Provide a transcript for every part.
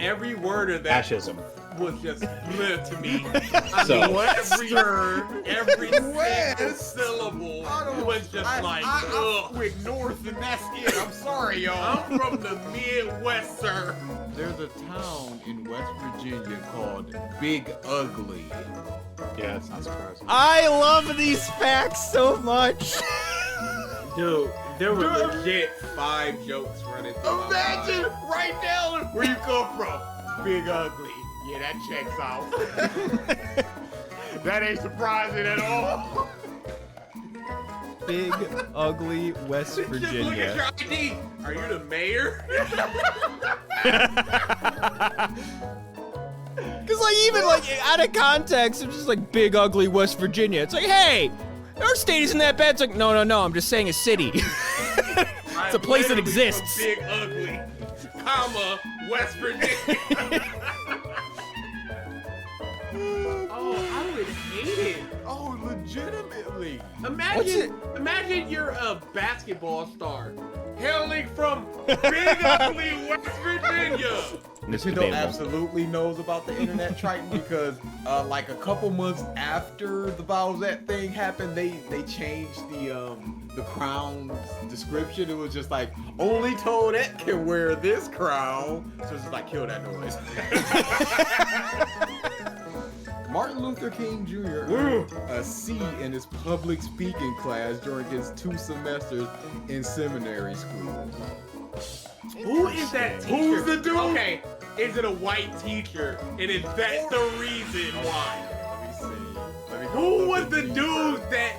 every word of that Fascism. was just split to me. So- every single syllable was just I went north and that's it. I'm sorry, y'all. I'm from the Midwest, sir. There's a town in West Virginia called Big Ugly. Yeah, it's not surprising. I love these facts so much. Dude, there were legit 5 jokes running through my Imagine mind. right now where you come from. Big Ugly. Yeah, that checks out. That ain't surprising at all. Big, ugly West Just look at your Virginia. ID. Are you the mayor? Because, like, even, like, out of context, it's just like big, ugly West Virginia. It's like, hey, our state isn't that bad. It's like, no, I'm just saying a city. It's a place that exists. Big ugly, comma, West Virginia. Oh, I would hate it. Oh, legitimately. Imagine you're a basketball star hailing from Big Ugly, West Virginia. Nintendo absolutely knows about the internet Triton because like a couple months after the Bowsette thing happened, they changed the crown's description. It was just like only Toadette can wear this crown. So it's just like kill that noise. Martin Luther King Jr. earned a C in his public speaking class during his 2 semesters in seminary school. Who is that teacher? Who's the dude? Okay, is it a white teacher? And is that the reason why? Let me see. Let me go Who look was at the these. dude that?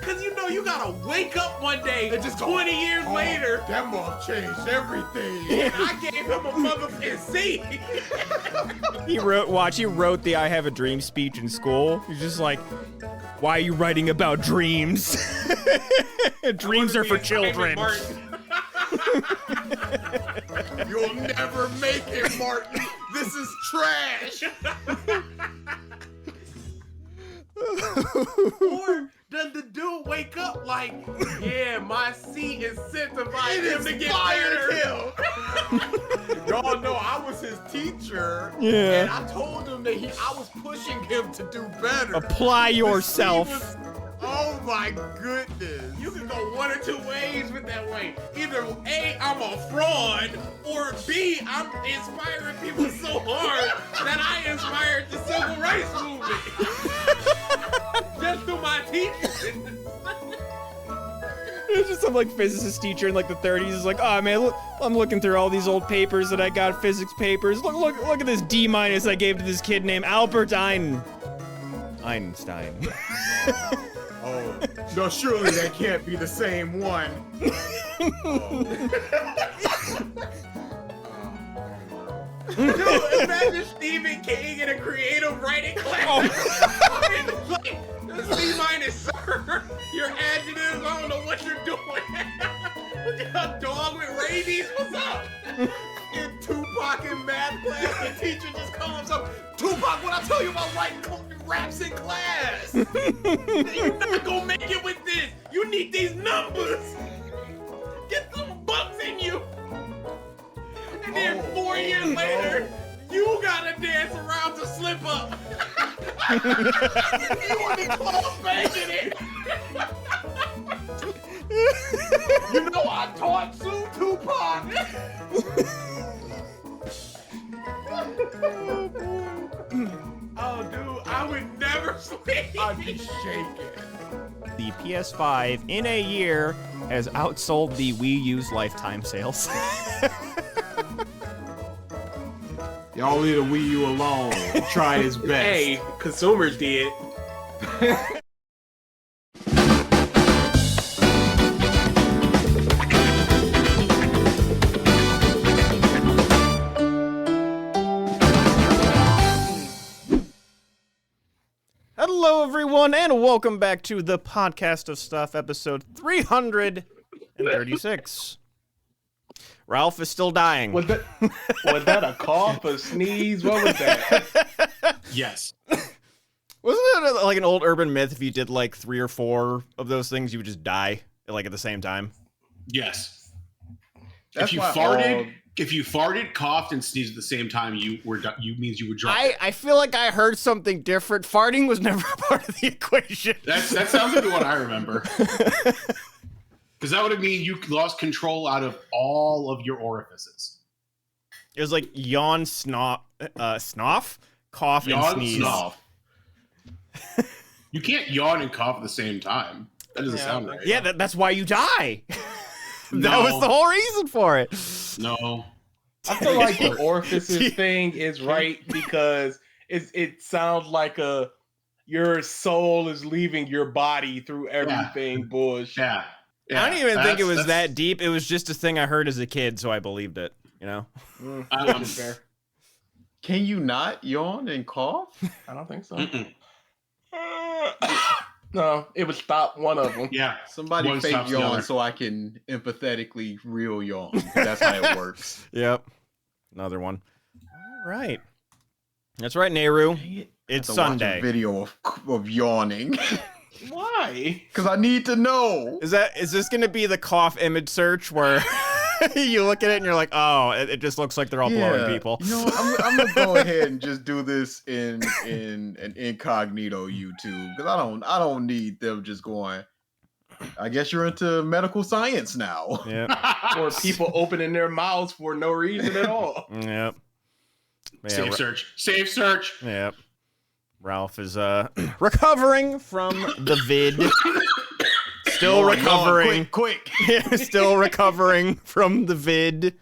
Cause you know you gotta wake up one day, They just go, 20 years "Oh, later. That mouth changed everything. And I gave him a motherfucking C. He wrote the I Have a Dream speech in school. He's just like, why are you writing about dreams? Dreams are for children. You'll never make it, Martin. This is trash. Or does the dude wake up like, yeah, my C incentivized him to get better? Y'all know I was his teacher. Yeah. And I told him that I was pushing him to do better. Apply But he yourself. was- oh my goodness. You can go one or two ways with that way. Either A, I'm a fraud, or B, I'm inspiring people so hard that I inspired the civil rights movement. Just through my teaching. It's just some like physicist teacher in like the 30s is like, oh man, look, I'm looking through all these old papers that I got, physics papers. Look at this D- I gave to this kid named Albert Einstein. Oh, no, surely that can't be the same one. Dude, imagine Stephen King in a creative writing class. Like, C minus, sir. Your adjectives, I don't know what you're doing. A dog with rabies, what's up? In Tupac in math class, the teacher just comes up, Tupac, what I tell you about writing raps in class? You're not gonna make it with this. You need these numbers. Get some bucks in you. And then 4 years later, you gotta dance around to slip up. You in the club banging it. You know I taught Sue Tupac. Oh, dude, I would never sleep. I'd be shaking. The PS5 in a year has outsold the Wii U's lifetime sales. Y'all leave the Wii U alone. He tried his best. Hey, consumers did. Hello, everyone, and welcome back to the Podcast of Stuff, episode 336. Ralph is still dying. Was that a cough, a sneeze? What was that? Yes. Wasn't it like an old urban myth if you did like 3 or 4 of those things, you would just die like at the same time? Yes. That's If you why farted, If you farted, coughed, and sneezed at the same time, you means you were drunk. I feel like I heard something different. Farting was never a part of the equation. That sounds like the one I remember. Because that would have mean you lost control out of all of your orifices. It was like yawn, snoff, cough, and Yawn, sneeze. snuff. You can't yawn and cough at the same time. That doesn't sound right. Yeah, that's why you die. That No. was the whole reason for it. No. I feel like the orifices thing is right because it sounds like your soul is leaving your body through everything. Bullshit. Yeah. I don't even think it was that's- that deep. It was just a thing I heard as a kid, so I believed it. You know? That's fair. Can you not yawn and cough? I don't think so. Mm-mm. No, it would stop one of them. Yeah. Somebody One fake stops the yawn other. so I can empathetically real yawn. That's how it works. Yep. Another one. All right. That's right, Nehru. It's To watch a Sunday. video of yawning Why? because I need to know. Is this going to be the cough image search where you look at it and you're like, oh, it just looks like they're all blowing people? You know, I'm gonna go ahead and just do this in an incognito YouTube because I don't need them just going. I guess you're into medical science now. Yep. Or people opening their mouths for no reason at all. Yep. Yeah, Safe search. Safe search. Yep. Ralph is recovering from the vid. Still Yawn, recovering. quick. Still recovering from the vid.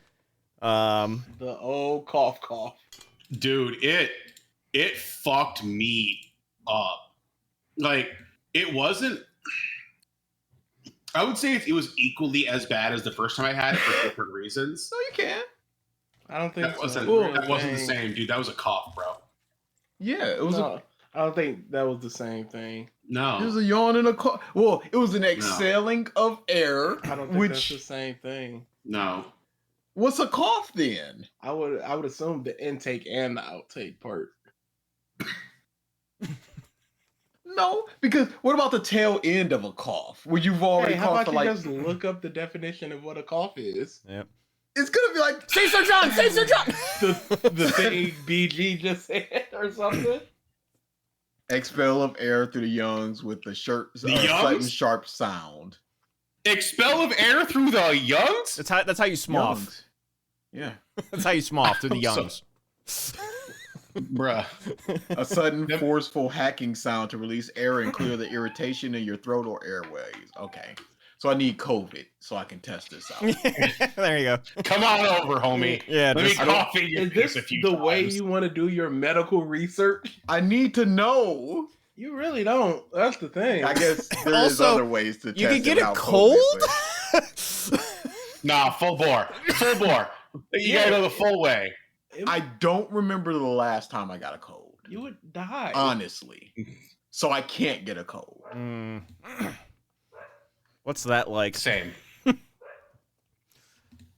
The old cough. Dude, it fucked me up. Like, it wasn't. I would say it was equally as bad as the first time I had it for different reasons. No, you can't. I don't think That wasn't so. that wasn't the same, dude. That was a cough, bro. Yeah, it was No, I don't think that was the same thing. No. It was a yawn and a cough. Well, it was an exhaling of air. I don't think which that's the same thing. No. what's a cough then? I would assume the intake and the outtake part. No, because what about the tail end of a cough? Where you've already Hey, how coughed about for you like just look up the definition of what a cough is? Yep. it's gonna be like Save Sir John! Save Sir John! The thing BG just said or something. expel of air through the lungs with the sudden lungs? sharp sound. Expel of air through the youngs? That's how you smoff. Youngs. Yeah. That's how you smoff through the I'm so- youngs. Bruh. A sudden Yep. forceful hacking sound to release air and clear the irritation in your throat or airways. Okay. So I need COVID so I can test this out. There you go. Come on over, homie. Yeah, Let me just- cough in your Is face this a few the times. way you want to do your medical research? I need to know. You really don't. That's the thing. I guess there is Also, other ways to test you can get it a out cold? COVID, but Nah, full bore. Full bore. You gotta go the full way. I don't remember the last time I got a cold. You would die. Honestly. So I can't get a cold. Mm. What's that like? Same.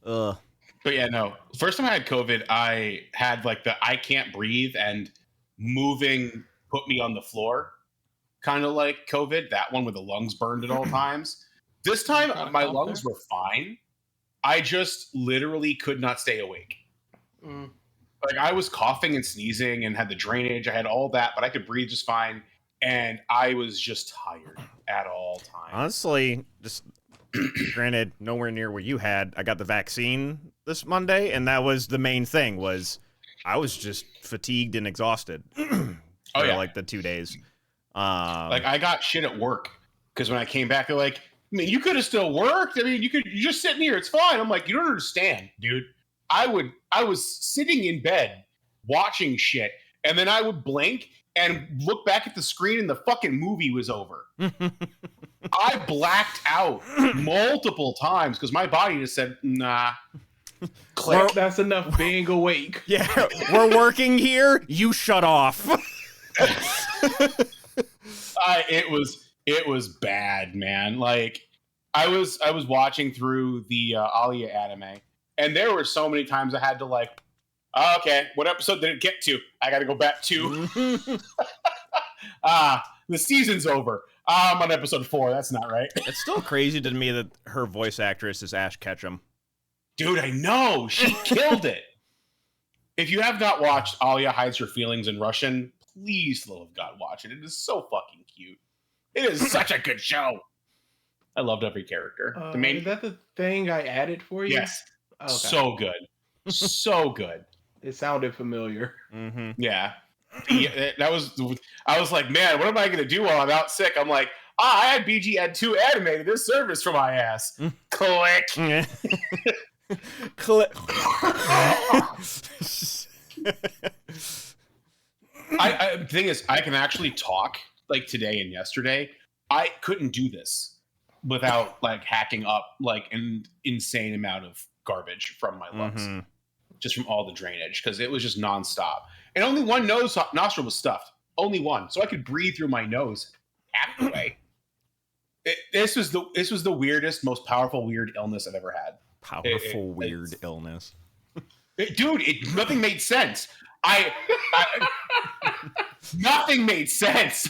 Ugh. But yeah, no. First time I had COVID, I had like the I can't breathe and moving put me on the floor. Kind of like COVID, that one with the lungs burned at all times. This time, my lungs were fine. I just literally could not stay awake. Mm. Like I was coughing and sneezing and had the drainage. I had all that, but I could breathe just fine. And I was just tired at all times. Honestly, just granted, nowhere near what you had. I got the vaccine this Monday, and that was the main thing. Was I was just fatigued and exhausted. Oh, yeah. like the 2 days. Like I got shit at work because when I came back, they're like, I mean, you could have still worked. I mean, you're just sitting here. It's fine. I'm like, you don't understand, dude. I was sitting in bed watching shit, and then I would blink and look back at the screen, and the fucking movie was over. I blacked out multiple times because my body just said, nah. Click. That's enough being awake. Yeah, we're working here. You shut off. It was bad, man. Like I was watching through the Alia anime, and there were so many times I had to like, oh, okay, what episode did it get to? I got to go back to. The season's over. I'm on episode 4. That's not right. It's still crazy to me that her voice actress is Ash Ketchum. Dude, I know. She killed it. If you have not watched Alia Hides Her Feelings in Russian, please, for the love of God, watch it. It is so fucking cute. It is such a good show. I loved every character. Is that the thing I added for you? Yes. Okay. So good. So good. It sounded familiar. Mm-hmm. Yeah. I was like, man, what am I gonna do while I'm out sick? I'm like, I had BG Ed 2 animated this service for my ass. Click. Click. The thing is, I can actually talk like today and yesterday. I couldn't do this without like hacking up like an insane amount of garbage from my lungs, just from all the drainage, because it was just nonstop. And only one nostril was stuffed. Only one, so I could breathe through my nose half the way. This was the weirdest, most powerful weird illness I've ever had. Powerful weird illness. Dude, nothing made sense. Nothing made sense.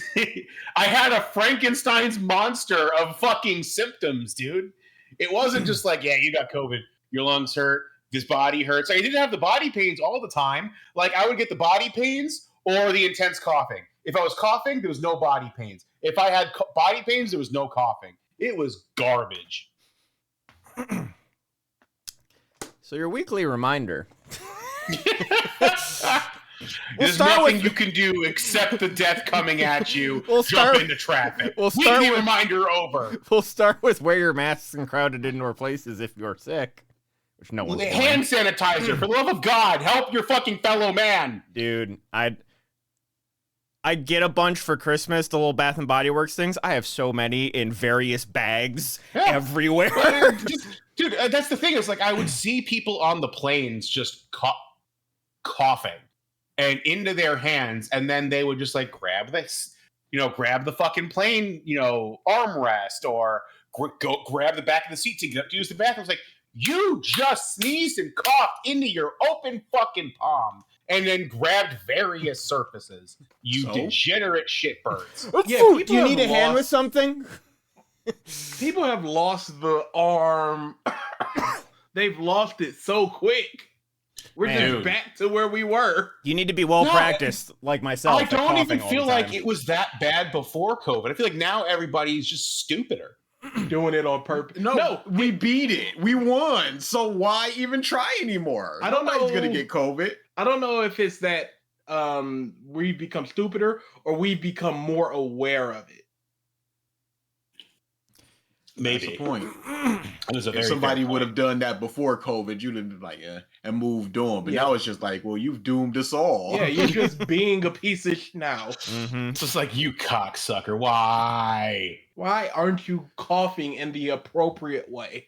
I had a Frankenstein's monster of fucking symptoms, dude. It wasn't just like, yeah, you got COVID, your lungs hurt, this body hurts. I didn't have the body pains all the time. Like, I would get the body pains or the intense coughing. If I was coughing, there was no body pains. If I had body pains, there was no coughing. It was garbage. So your weekly reminder. There's nothing you can do except the death coming at you. Jump into traffic. Weekly reminder over. We'll start with wear your masks in crowded indoor places if you're sick. Which no one's doing. Hand sanitizer, for the love of God, help your fucking fellow man. Dude, I'd get a bunch for Christmas, the little Bath and Body Works things. I have so many in various bags everywhere. Dude, that's the thing. Is like I would see people on the planes just coughing and into their hands, and then they would just like grab this, grab the fucking plane, armrest, or go grab the back of the seat to get up to use the bathroom. It's like, you just sneezed and coughed into your open fucking palm and then grabbed various surfaces. You degenerate shitbirds. Yeah, do you need a hand with something? People have lost the arm. They've lost it so quick. We're just back to where we were. You need to be well practiced, like myself. I don't even feel like it was that bad before COVID. I feel like now everybody's just stupider. Doing it on purpose. No, we beat it. We won. So why even try anymore? I don't know. Nobody's gonna get COVID. I don't know if it's that we become stupider or we become more aware of it. Maybe. That's the point. If somebody would have done that before COVID, you'd have been like, and moved on. But now it's just like, well, you've doomed us all. Yeah, you're just being a piece of now. It's just like, you cocksucker. Why? Why aren't you coughing in the appropriate way?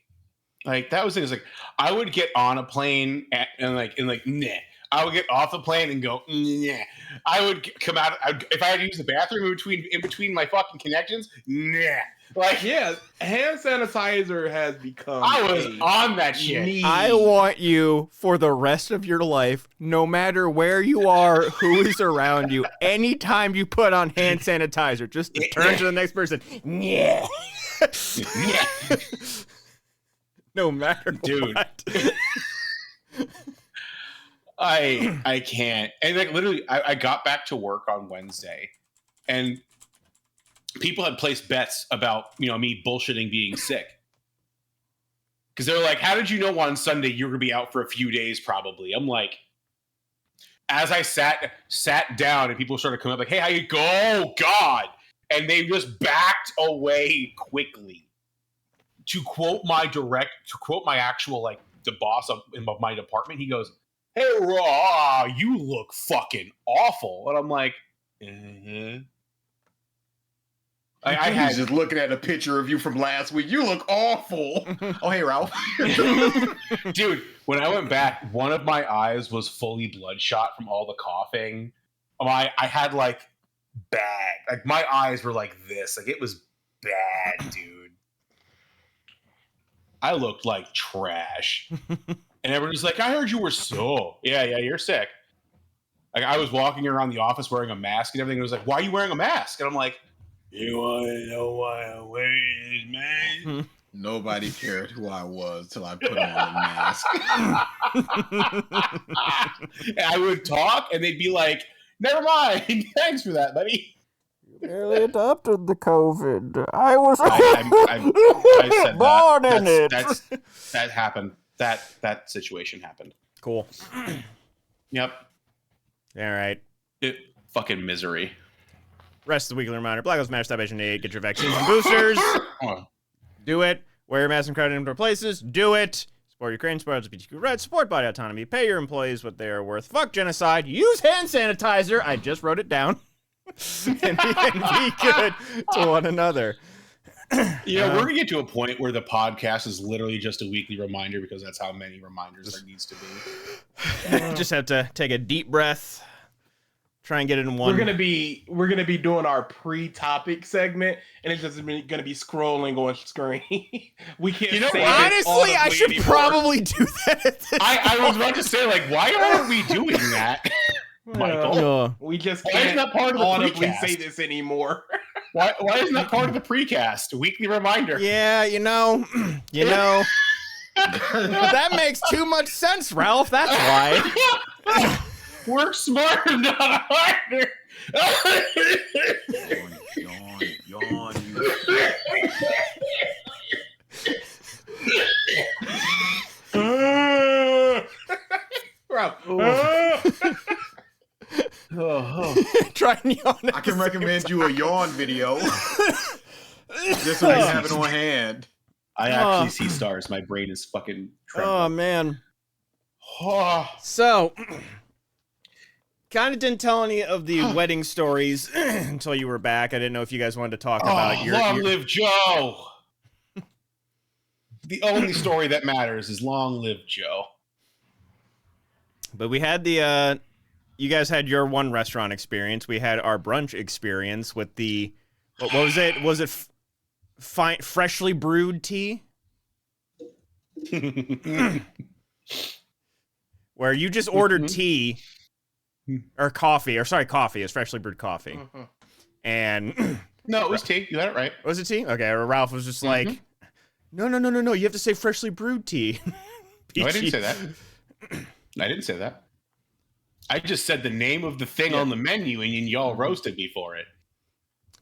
Like, that was it. It's like, I would get on a plane and nah. I would get off the plane and go, nah. I would come out. If I had to use the bathroom in between my fucking connections, nah. Like, yeah, hand sanitizer has become. I was on that shit. Need. I want you for the rest of your life, no matter where you are, who is around you, anytime you put on hand sanitizer, just to turn to the next person. Yeah. Yeah. No matter what. I can't. And like literally, I got back to work on Wednesday, and people had placed bets about me bullshitting being sick, because they're like, "How did you know on Sunday you were gonna be out for a few days?" Probably. I'm like, as I sat down, and people started coming up like, "Hey, how you go?" Oh God! And they just backed away quickly. To quote my actual like the boss of my department, he goes, "Hey, Raw, you look fucking awful," and I'm like, I was just looking at a picture of you from last week. You look awful. Oh, hey, Ralph. Dude, when I went back, one of my eyes was fully bloodshot from all the coughing. I had like bad, like my eyes were like this. Like it was bad, dude. I looked like trash. And everyone's like, "I heard you were so." Yeah, you're sick. Like I was walking around the office wearing a mask and everything. It was like, "Why are you wearing a mask?" And I'm like, "You want to know why I'm wearing this mask?" Nobody cared who I was till I put on the mask. I would talk, and they'd be like, "Never mind. Thanks for that, buddy." Barely adopted the COVID. I was I said born in it. That happened. That situation happened. Cool. Yep. All right. Fucking misery. Rest of the weekly reminder: Black Lives Matter, Stop Asian Hate, get your vaccines and boosters. Do it. Wear your mask in crowded indoor places. Do it. Support Ukraine, support LGBTQ rights, support body autonomy, pay your employees what they are worth. Fuck genocide. Use hand sanitizer. I just wrote it down. and be good to one another. We're gonna get to a point where the podcast is literally just a weekly reminder because that's how many reminders there needs to be. Just have to take a deep breath. Try and get it in one. We're gonna be doing our pre-topic segment, and it's just gonna be scrolling on screen. We can't. Honestly, I should probably do that. I was about to say, like, why aren't we doing that, Michael? We just Why can't isn't that part of the audibly precast? say this anymore. Why isn't that part of the precast? A weekly reminder. Yeah, that makes too much sense, Ralph. That's why. Work smarter, not harder. Yawn. Try and yawn. I can recommend you a yawn video. Just so you have it on hand. I actually see stars. My brain is fucking trembling. Oh, man. So, kind of didn't tell any of the wedding stories until you were back. I didn't know if you guys wanted to talk about your... Long live Joe! The only story that matters is long live Joe. But we had the... you guys had your one restaurant experience. We had our brunch experience with the... What was it? Was it freshly brewed tea? Where you just ordered tea or coffee, it's freshly brewed coffee. And no, it was tea. You got it right. Was it tea? Okay. Or Ralph was just like, no. You have to say freshly brewed tea. No, I didn't say that. I just said the name of the thing on the menu, and y'all roasted me for it.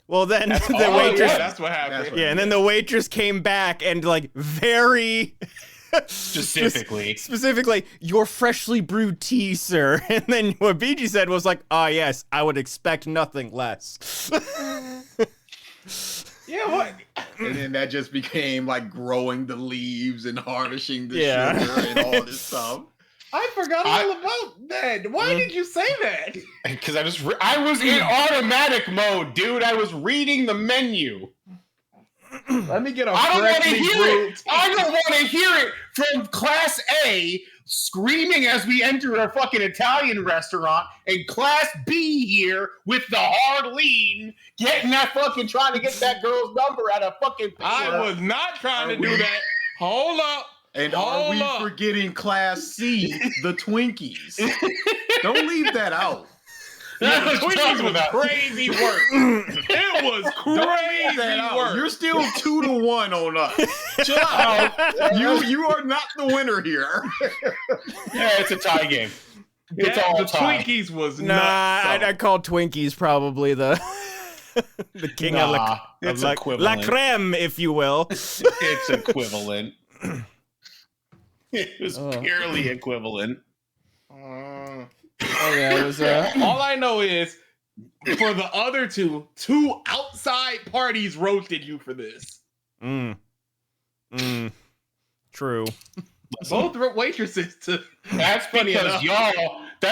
Well, then the waitress. Yeah, that's what happened. And then the waitress came back and very specifically, your freshly brewed tea, sir. And then what BG said was like, yes, I would expect nothing less. Yeah, what? And then that just became like growing the leaves and harvesting the sugar and all this stuff. I forgot all about that. Why did you say that? Because I was in automatic mode, dude. I was reading the menu. Let me get a I don't want to freshly hear brewed it. I don't want to hear it from Class A screaming as we enter a fucking Italian restaurant, and Class B here with the hard lean, getting that fucking trying to get that girl's number out of fucking picture. I was not trying to do that. Hold up. And are we forgetting Class C, the Twinkies? Don't leave that out. Yeah, the Twinkies was crazy work. It was crazy work. You're still 2-1 on us. Chill out. You are not the winner here. Yeah, it's a tie game. It's all the tie. Twinkies was I called Twinkies probably the king of it's la equivalent. creme, if you will. It's equivalent. It was purely equivalent. It was all I know is for the other two outside parties roasted you for this. True. Both waitresses. That's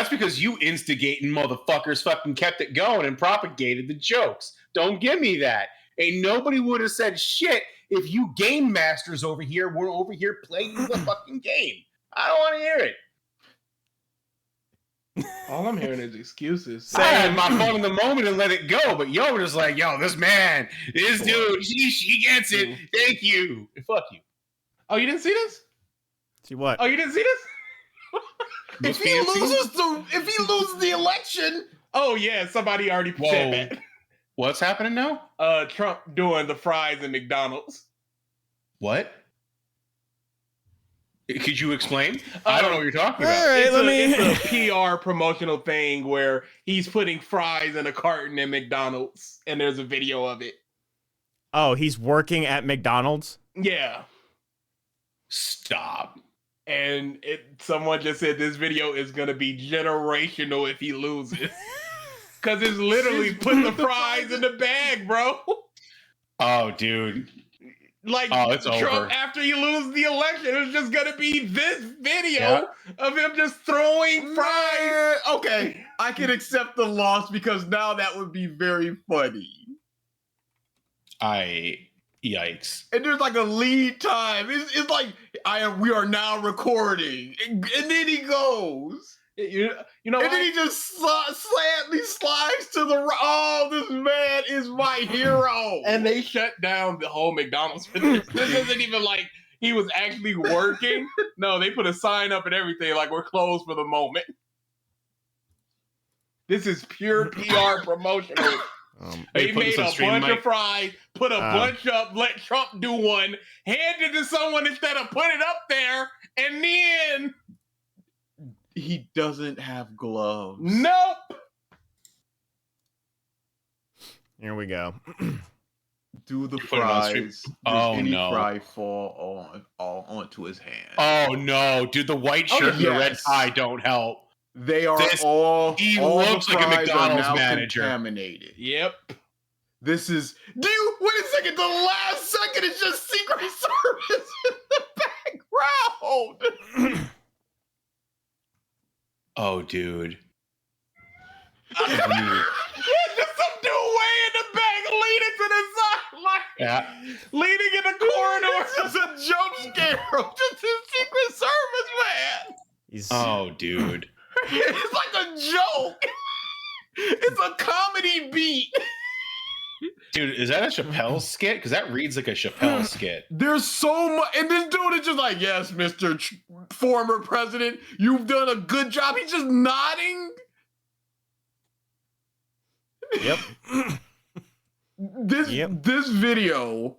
because you instigating motherfuckers fucking kept it going and propagated the jokes. Don't give me that. Ain't nobody would have said shit if you game masters over here were over here playing the fucking game. I don't want to hear it. All I'm hearing is excuses. I had my phone in the moment and let it go, but yo were just like, this dude, she gets it. Thank you. Fuck you. Oh, you didn't see this? See what? Oh, you didn't see this? If he loses the election. Oh yeah, somebody already said that. What's happening now? Trump doing the fries in McDonald's. What? Could you explain? I don't know what you're talking about. All right, It's a PR promotional thing where he's putting fries in a carton at McDonald's, and there's a video of it. Oh, he's working at McDonald's? Yeah. Stop. And someone just said this video is going to be generational if he loses. Because it's literally put the fries in the bag, bro. Oh, dude. Like, it's Trump, over. after he loses the election, it's just going to be this video of him just throwing fries. Okay, I can accept the loss because now that would be very funny. Yikes. And there's like a lead time. It's like we are now recording, and then he goes. You know, And then he just slightly slides to the right. Oh, this man is my hero. and they shut down the whole McDonald's for this. This isn't even like he was actually working. No, they put a sign up and everything like we're closed for the moment. This is pure PR promotional. They made a bunch of fries, put a bunch up, let Trump do one, hand it to someone instead of put it up there, and then He doesn't have gloves. nope. Here we go. Do the Put it on stream. fries. Does Oh, any no. fry fall onto his hand? Oh, no. Dude, the white shirt and the red yes. tie don't help. They are This- all. he all looks the like a fries are McDonald's now manager. Contaminated. Yep. This is. Do you wait a second? The last second is just Secret Service in the background. Oh, dude. Yeah, just some dude way in the back, leaning to the side, like Yeah. leaning in the corridor. It's just a jump scare of just a Secret Service man. He's Oh, dude. It's like a joke. It's a comedy beat. Dude, is that a Chappelle skit? Because that reads like a Chappelle skit. There's so much, and this dude is just like, "Yes, Mr. Former President, you've done a good job." He's just nodding. Yep. This video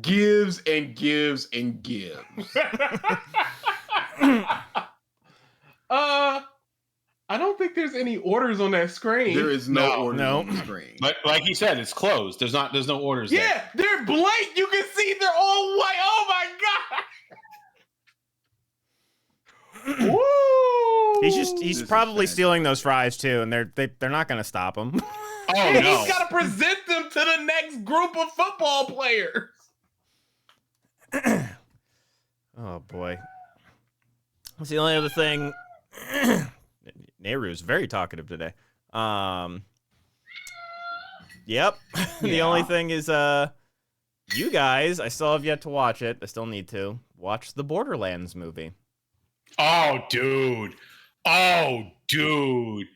gives and gives and gives. I don't think there's any orders on that screen. There is no No. order No. on the screen. But like he said, it's closed. There's no orders there. Yeah, they're blank. You can see they're all white. Oh my god. Woo! he's This is probably fantastic. stealing those fries too, and they're not gonna stop him. Oh, And no. he's got to present them to the next group of football players. Oh boy. That's the only other thing. Nehru's very talkative today. Yep. The only thing is, you guys, I still have yet to watch it. I still need to watch the Borderlands movie. Oh, dude. Oh, dude.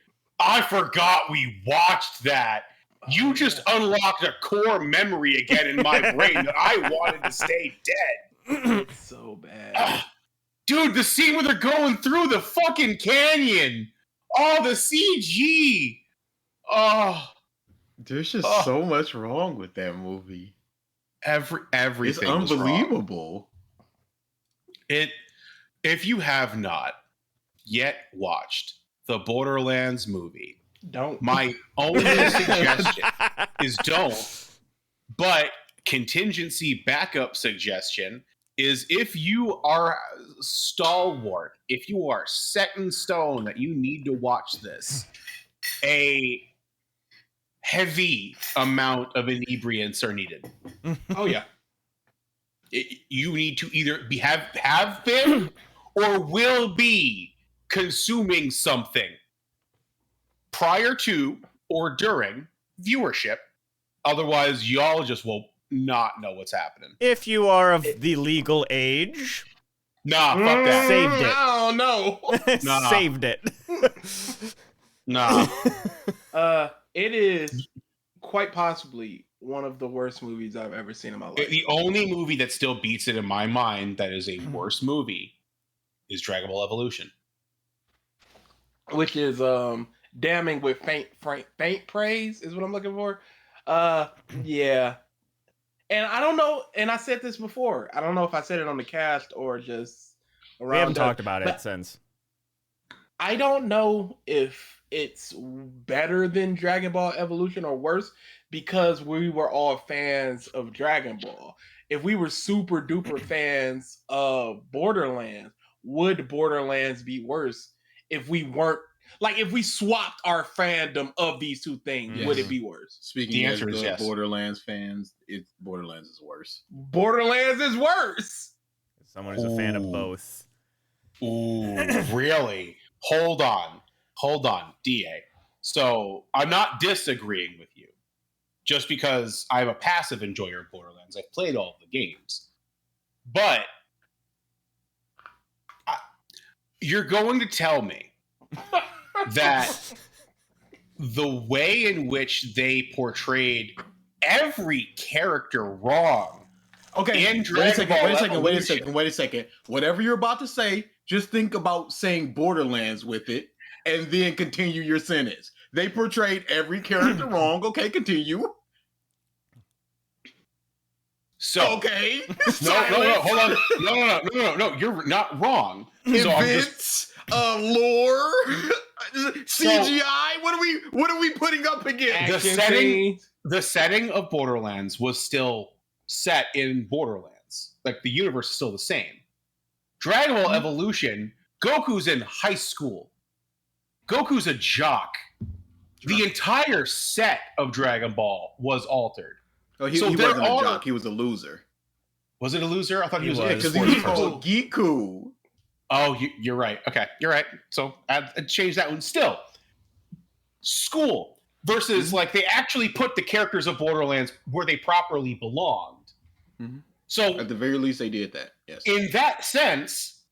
I forgot we watched that. You just unlocked a core memory again in my brain that I wanted to stay dead. It's so bad. Ah, dude, the scene where they're going through the fucking canyon. Oh, the CG. Oh, There's just Oh. so much wrong with that movie. everything. It's was wrong. unbelievable. If you have not yet watched the Borderlands movie, Don't. my only suggestion is don't. But contingency backup suggestion is if you are stalwart, if you are set in stone that you need to watch this, a heavy amount of inebriants are needed. Oh yeah. You need to either have been or will be consuming something prior to or during viewership. Otherwise, y'all just will not know what's happening. If you are of the legal age, Nah, fuck that. Saved it. I don't know. Nah. saved it. Nah. It is quite possibly one of the worst movies I've ever seen in my life. The only movie that still beats it in my mind that is a worse movie is Dragon Ball Evolution. Which is damning with faint praise is what I'm looking for. Yeah. And I don't know, and I said this before. I don't know if I said it on the cast or just around. We haven't talked about it since. I don't know if it's better than Dragon Ball Evolution or worse because we were all fans of Dragon Ball. If we were super duper fans of Borderlands, would Borderlands be worse if we weren't? Like, if we swapped our fandom of these two things, would it be worse? Speaking The as answer is the yes. Borderlands fans, Borderlands is worse. Borderlands is worse. Someone who's a fan of both. Ooh, really? Hold on, DA. So I'm not disagreeing with you, just because I'm a passive enjoyer of Borderlands. I've played all the games, but you're going to tell me that the way in which they portrayed every character wrong. Okay, in wait Dragon a second. Whatever you're about to say, just think about saying Borderlands with it, and then continue your sentence. They portrayed every character wrong. Okay, continue. So okay, no, hold on, no, you're not wrong. So Events, lore, CGI. What are we putting up against? The setting of Borderlands was still set in Borderlands. Like, the universe is still the same. Dragon Ball Evolution, Goku's in high school. Goku's a jock. The entire set of Dragon Ball was altered. Oh, he wasn't a jock. He was a loser. Was it a loser? I thought he was. Because he was called Giku. Oh, you're right. Okay, you're right. So I'd change that one. Still, school versus like they actually put the characters of Borderlands where they properly belonged. Mm-hmm. So at the very least, they did that. Yes. In that sense,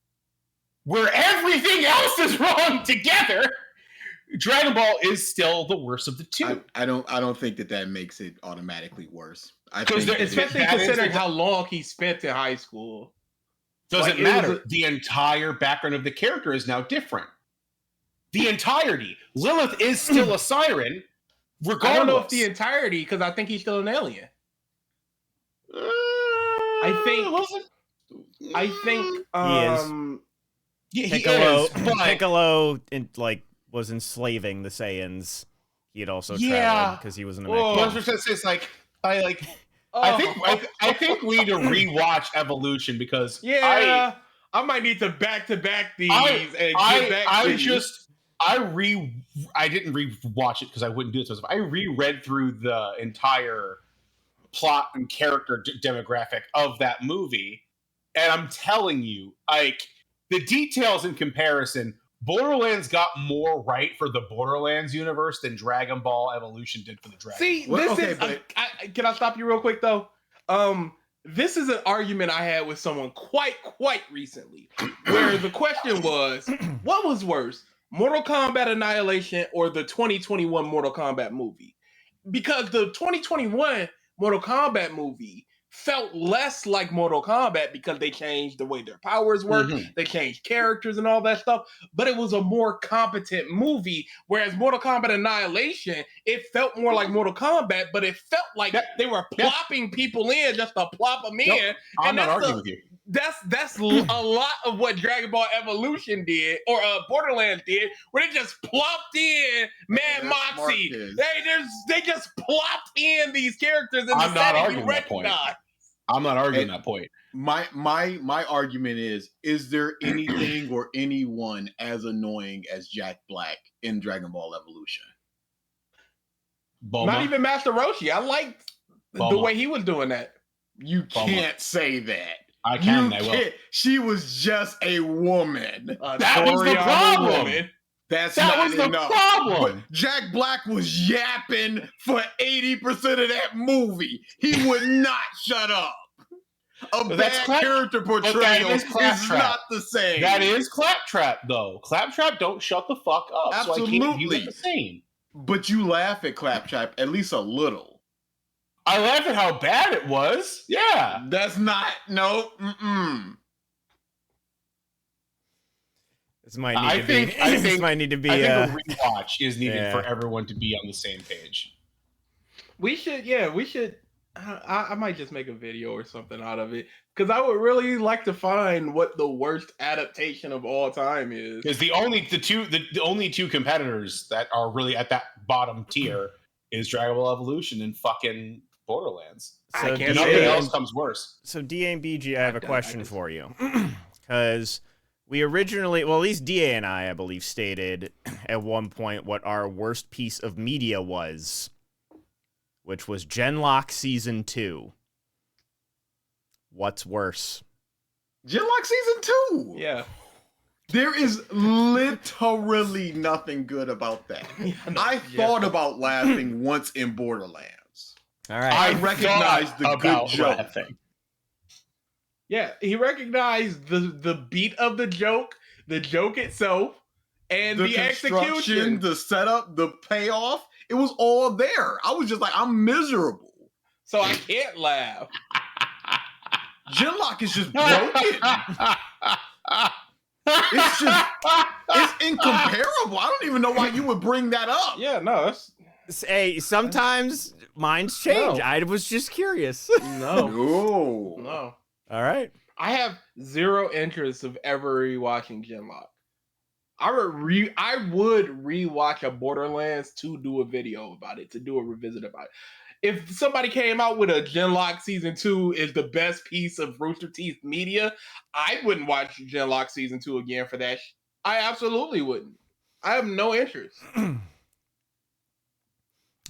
where everything else is wrong together, Dragon Ball is still the worst of the two. I don't think that makes it automatically worse. Especially considering how long he spent in high school. Doesn't matter. The entire background of the character is now different. The entirety. Lilith is still a siren, regardless. I don't know if the entirety, because I think he's still an alien. I think he is. Piccolo was enslaving the Saiyans. He had also traveled because he was an It's like I think we need to rewatch Evolution because I might need to back these I didn't rewatch it because I wouldn't do it. I reread through the entire plot and character demographic of that movie, and I'm telling you, like, the details in comparison, Borderlands got more right for the Borderlands universe than Dragon Ball Evolution did for the Dragon. Can I stop you real quick though? This is an argument I had with someone quite recently, where the question was, what was worse, Mortal Kombat Annihilation or the 2021 Mortal Kombat movie? Because the 2021 Mortal Kombat movie felt less like Mortal Kombat because they changed the way their powers work, they changed characters and all that stuff, but it was a more competent movie, whereas Mortal Kombat Annihilation, it felt more like Mortal Kombat, but it felt like they were plopping people in just to plop them in. I'm not arguing with you. That's a lot of what Dragon Ball Evolution did, or Borderlands did, where they just plopped in Mad Moxie. They just plopped in these characters in the setting you recognize. I'm not arguing that point. My argument is there anything or anyone as annoying as Jack Black in Dragon Ball Evolution? Not even Master Roshi. I liked the way he was doing that. You can't say that. I can. I will. She was just a woman. That was the problem. That was the problem. But Jack Black was yapping for 80% of that movie. He would not shut up. Character portrayal is not the same. That is Claptrap, though. Claptrap don't shut the fuck up. Absolutely. So I can't use it the same. But you laugh at Claptrap at least a little. I laughed at how bad it was. Yeah. That's not, no. This might need to be. I think a rewatch is needed for everyone to be on the same page. We should I might just make a video or something out of it because I would really like to find what the worst adaptation of all time is. Because the only two competitors that are really at that bottom tier is Dragon Ball Evolution and fucking Borderlands. So I can't Nothing say else comes worse. So DA and BG, I have a question for you. Because we originally, well, at least DA and I believe, stated at one point what our worst piece of media was, which was Genlock Season 2. What's worse? Genlock Season 2. Yeah. There is literally nothing good about that. I thought about laughing once in Borderlands. All right. I recognized the good joke. Laughing. Yeah, he recognized the beat of the joke itself, and the construction, execution. the setup, the payoff. It was all there. I was just like, I'm miserable. So I can't laugh. Genlock is just broken. It's incomparable. I don't even know why you would bring that up. Yeah, no, that's Hey, sometimes minds change. No. I was just curious. no. No. All right. I have zero interest of ever rewatching Genlock. I would rewatch a Borderlands to do a video about it, to do a revisit about it. If somebody came out with a Genlock Season 2 is the best piece of Rooster Teeth media, I wouldn't watch Genlock Season 2 again for that. I absolutely wouldn't. I have no interest. All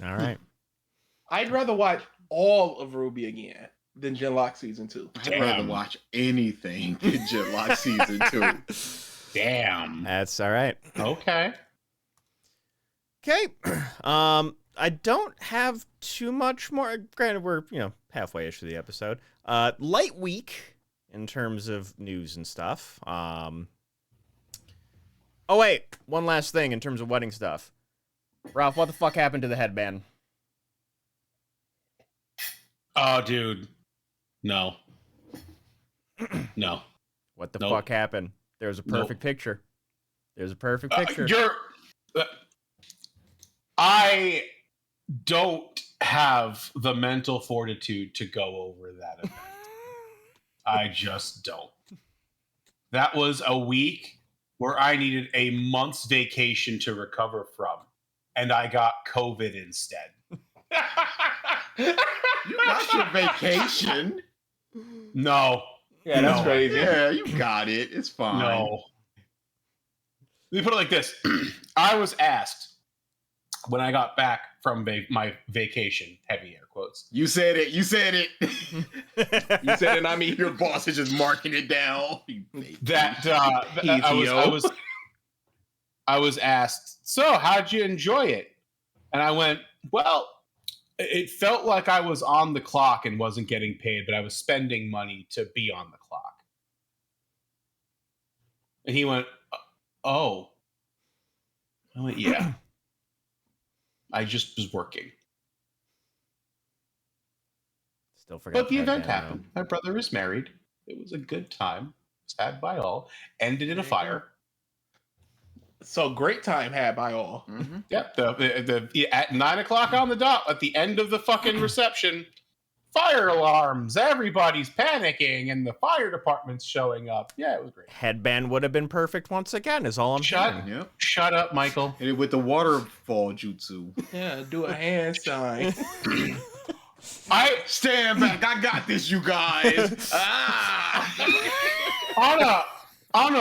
right. I'd rather watch all of Ruby again than Genlock Season 2. I'd rather watch anything than Genlock Season 2. Damn. That's all right. Okay. Okay. I don't have too much more. Granted, we're, halfway-ish through the episode. Light week in terms of news and stuff. Oh, wait. One last thing in terms of wedding stuff. Ralph, what the fuck happened to the headband? Oh, dude. No. No. What the Nope. fuck happened? There's a perfect picture. There's a perfect picture. I don't have the mental fortitude to go over that event. I just don't. That was a week where I needed a month's vacation to recover from, and I got COVID instead. You got your vacation. No. Yeah, that's No. crazy. Yeah, you got it. It's fine. No. Let me put it like this. I was asked when I got back from my vacation, heavy air quotes. You said it. You said it. You said it, I mean, Your boss is just marking it down. That I was asked, so how'd you enjoy it? And I went, well, it felt like I was on the clock and wasn't getting paid, but I was spending money to be on the clock. And he went, oh. I went, yeah. I just was working. Still forgot. But the event happened. My brother is married. It was a good time. It was had by all. Ended in a fire. So great time had by all. Mm-hmm. Yep. The at 9:00 on the dot, at the end of the fucking reception, fire alarms. Everybody's panicking, and the fire department's showing up. Yeah, it was great. Headband would have been perfect once again. Is all I'm saying. Yep. Shut up, Michael. And with the waterfall jutsu. Yeah, do a hand sign. I stand back. I got this, you guys. On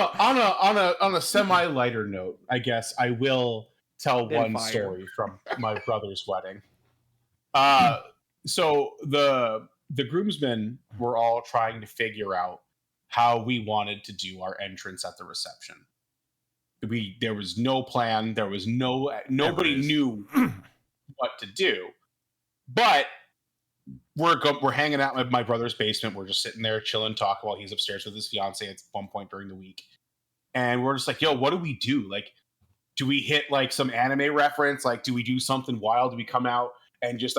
a semi lighter note, I guess I will tell Then one fire. story from my brother's wedding. So the groomsmen were all trying to figure out how we wanted to do our entrance at the reception. There was no plan. There was nobody knew what to do. But we're hanging out in my brother's basement. We're just sitting there chilling, talking while he's upstairs with his fiance at one point during the week. And we're just like, yo, what do we do? Like, do we hit like some anime reference? Like, do we do something wild? Do we come out and just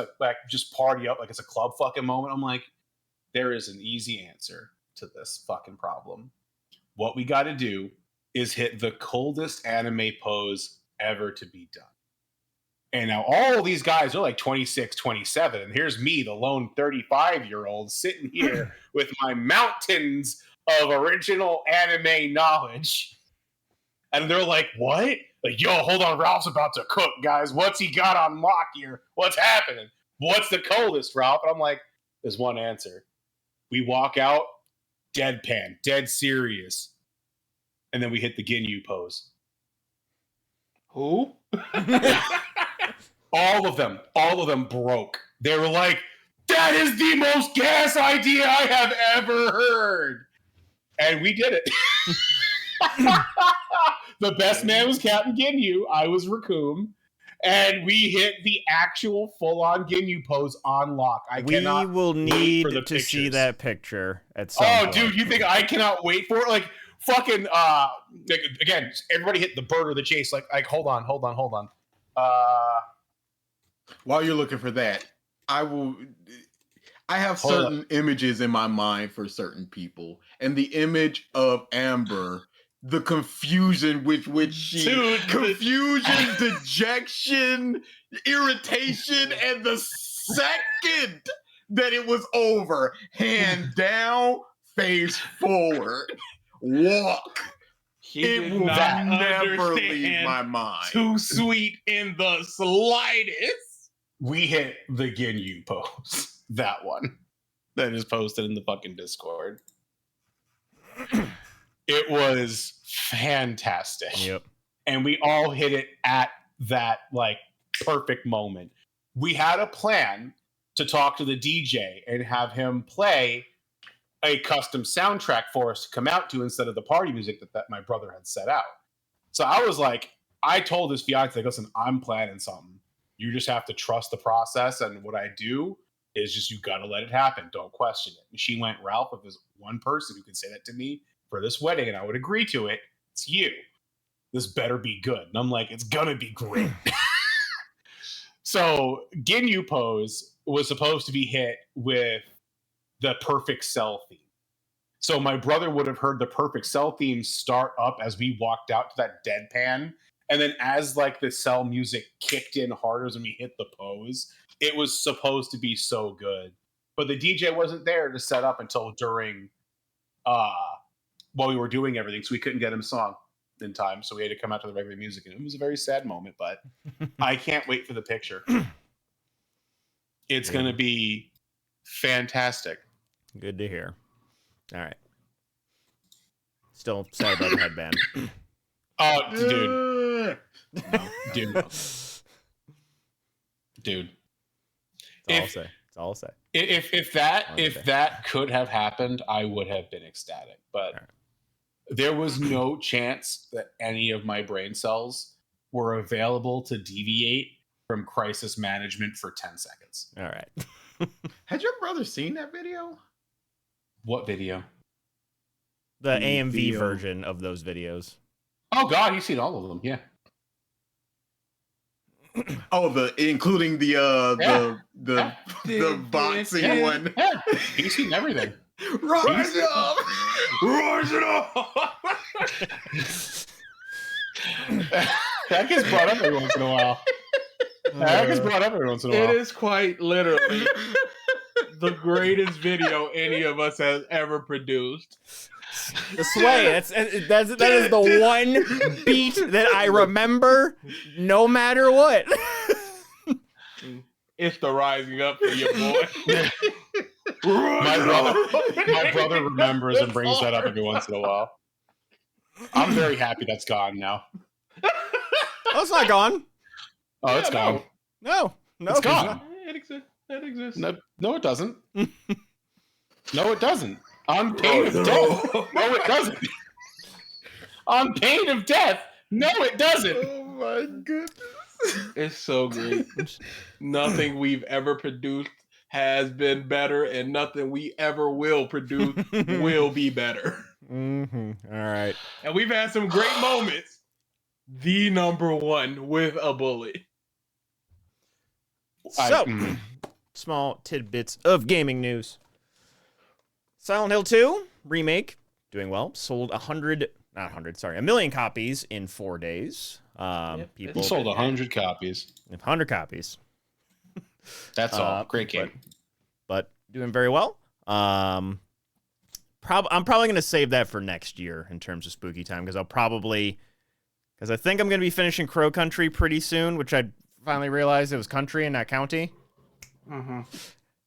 just party up like it's a club fucking moment? I'm like, there is an easy answer to this fucking problem. What we got to do is hit the coldest anime pose ever to be done. And now all these guys are like 26, 27. And here's me, the lone 35-year-old, sitting here with my mountains of original anime knowledge. And they're like, what? Like, yo, hold on, Ralph's about to cook, guys. What's he got on lock here? What's happening? What's the coldest, Ralph? And I'm like, there's one answer. We walk out, deadpan, dead serious. And then we hit the Ginyu pose. Who? All of them broke. They were like, that is the most gas idea I have ever heard. And we did it. The best man was Captain Ginyu. I was Raccoon. And we hit the actual full-on Ginyu pose on lock. We will need to see that picture at some point. Dude, you think I cannot wait for it? Like, fucking, like, again, everybody hit the bird or the chase. Like, hold on. While you're looking for that, I have certain images in my mind for certain people. And the image of Amber, the confusion with which she... Confusion, dejection, irritation, and the second that it was over, hand down, face forward, walk. It will never leave my mind. Too sweet in the slightest. We hit the Ginyu pose. That one. That is posted in the fucking Discord. It was fantastic. Yep. And we all hit it at that, like, perfect moment. We had a plan to talk to the DJ and have him play a custom soundtrack for us to come out to instead of the party music that my brother had set out. So I was like, I told his fiance, like, listen, I'm planning something. You just have to trust the process. And what I do is just, you got to let it happen. Don't question it. And she went, Ralph, if there's one person who can say that to me for this wedding and I would agree to it, it's you. This better be good. And I'm like, it's going to be great. So Ginyu pose was supposed to be hit with the Perfect Cell theme. So my brother would have heard the Perfect Cell theme start up as we walked out to that deadpan. And then as like the Cell music kicked in harder as we hit the pose, it was supposed to be so good. But the DJ wasn't there to set up until during, while we were doing everything. So we couldn't get him a song in time. So we had to come out to the regular music. And it was a very sad moment, but I can't wait for the picture. It's going to be fantastic. Good to hear. All right. Still sad about the headband. Oh, dude. Dude. That's all I'll say. If that could have happened, I would have been ecstatic. But there was no chance that any of my brain cells were available to deviate from crisis management for 10 seconds. All right. Had your brother seen that video? What video? The AMV version of those videos. Oh God, he's seen all of them. Yeah. Oh, including the boxing one. Yeah, he's seen everything. Rise up! Rise it up! That gets brought up every once in a while. It is quite literally the greatest video any of us has ever produced. The sway. That is the one beat that I remember, no matter what. It's the rising up for your boy. My brother remembers and brings that up every once in a while. I'm very happy that's gone now. Oh, it's not gone. Oh, it's gone. No, it's gone. It exists. No, it doesn't. No, it doesn't. On pain of death. No, it doesn't. On pain of death. No, it doesn't. Oh my goodness. It's so great. Nothing we've ever produced has been better, and nothing we ever will produce will be better. Mm-hmm. All right. And we've had some great moments. The number one with a bully. So, small tidbits of gaming news. Silent Hill 2 remake, doing well. Sold not 100, sorry, 1 million copies in 4 days. People sold 100 copies. 100 copies. That's all. Great game. But doing very well. I'm probably going to save that for next year in terms of spooky time, because I think I'm going to be finishing Crow Country pretty soon, which I finally realized it was country and not county. Mm-hmm.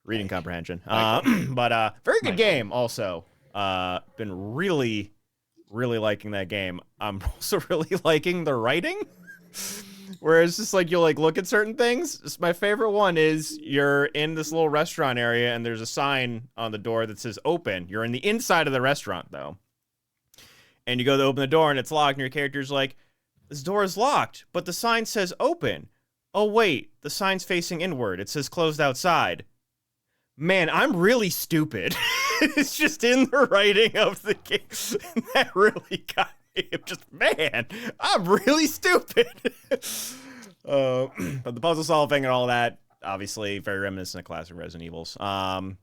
Reading comprehension. But very good game also. Been really, really liking that game. I'm also really liking the writing. Where it's just like, you'll like look at certain things. My favorite one is you're in this little restaurant area and there's a sign on the door that says open. You're in the inside of the restaurant though. And you go to open the door and it's locked and your character's like, this door is locked, but the sign says open. Oh wait, the sign's facing inward. It says closed outside. Man, I'm really stupid. It's just in the writing of the game. And that really got me. I'm just, man, I'm really stupid. But the puzzle solving and all that, obviously very reminiscent of classic Resident Evils. But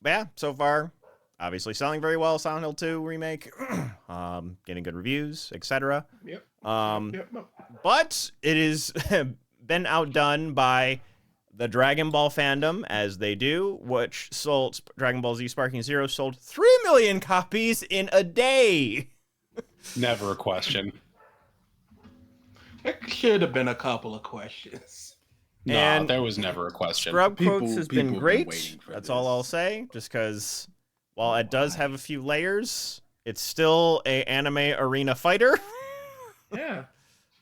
yeah, so far, obviously selling very well. Silent Hill 2 remake, getting good reviews, etc. Yep. But it has been outdone by the Dragon Ball fandom, as they do, which sold Dragon Ball Z Sparking Zero sold 3 million copies in a day. Never a question. There should have been a couple of questions. No, there was never a question. Scrub Quotes has been people great. waiting for That's this. all I'll say. Just because, while it does have a few layers, it's still a anime arena fighter. Yeah.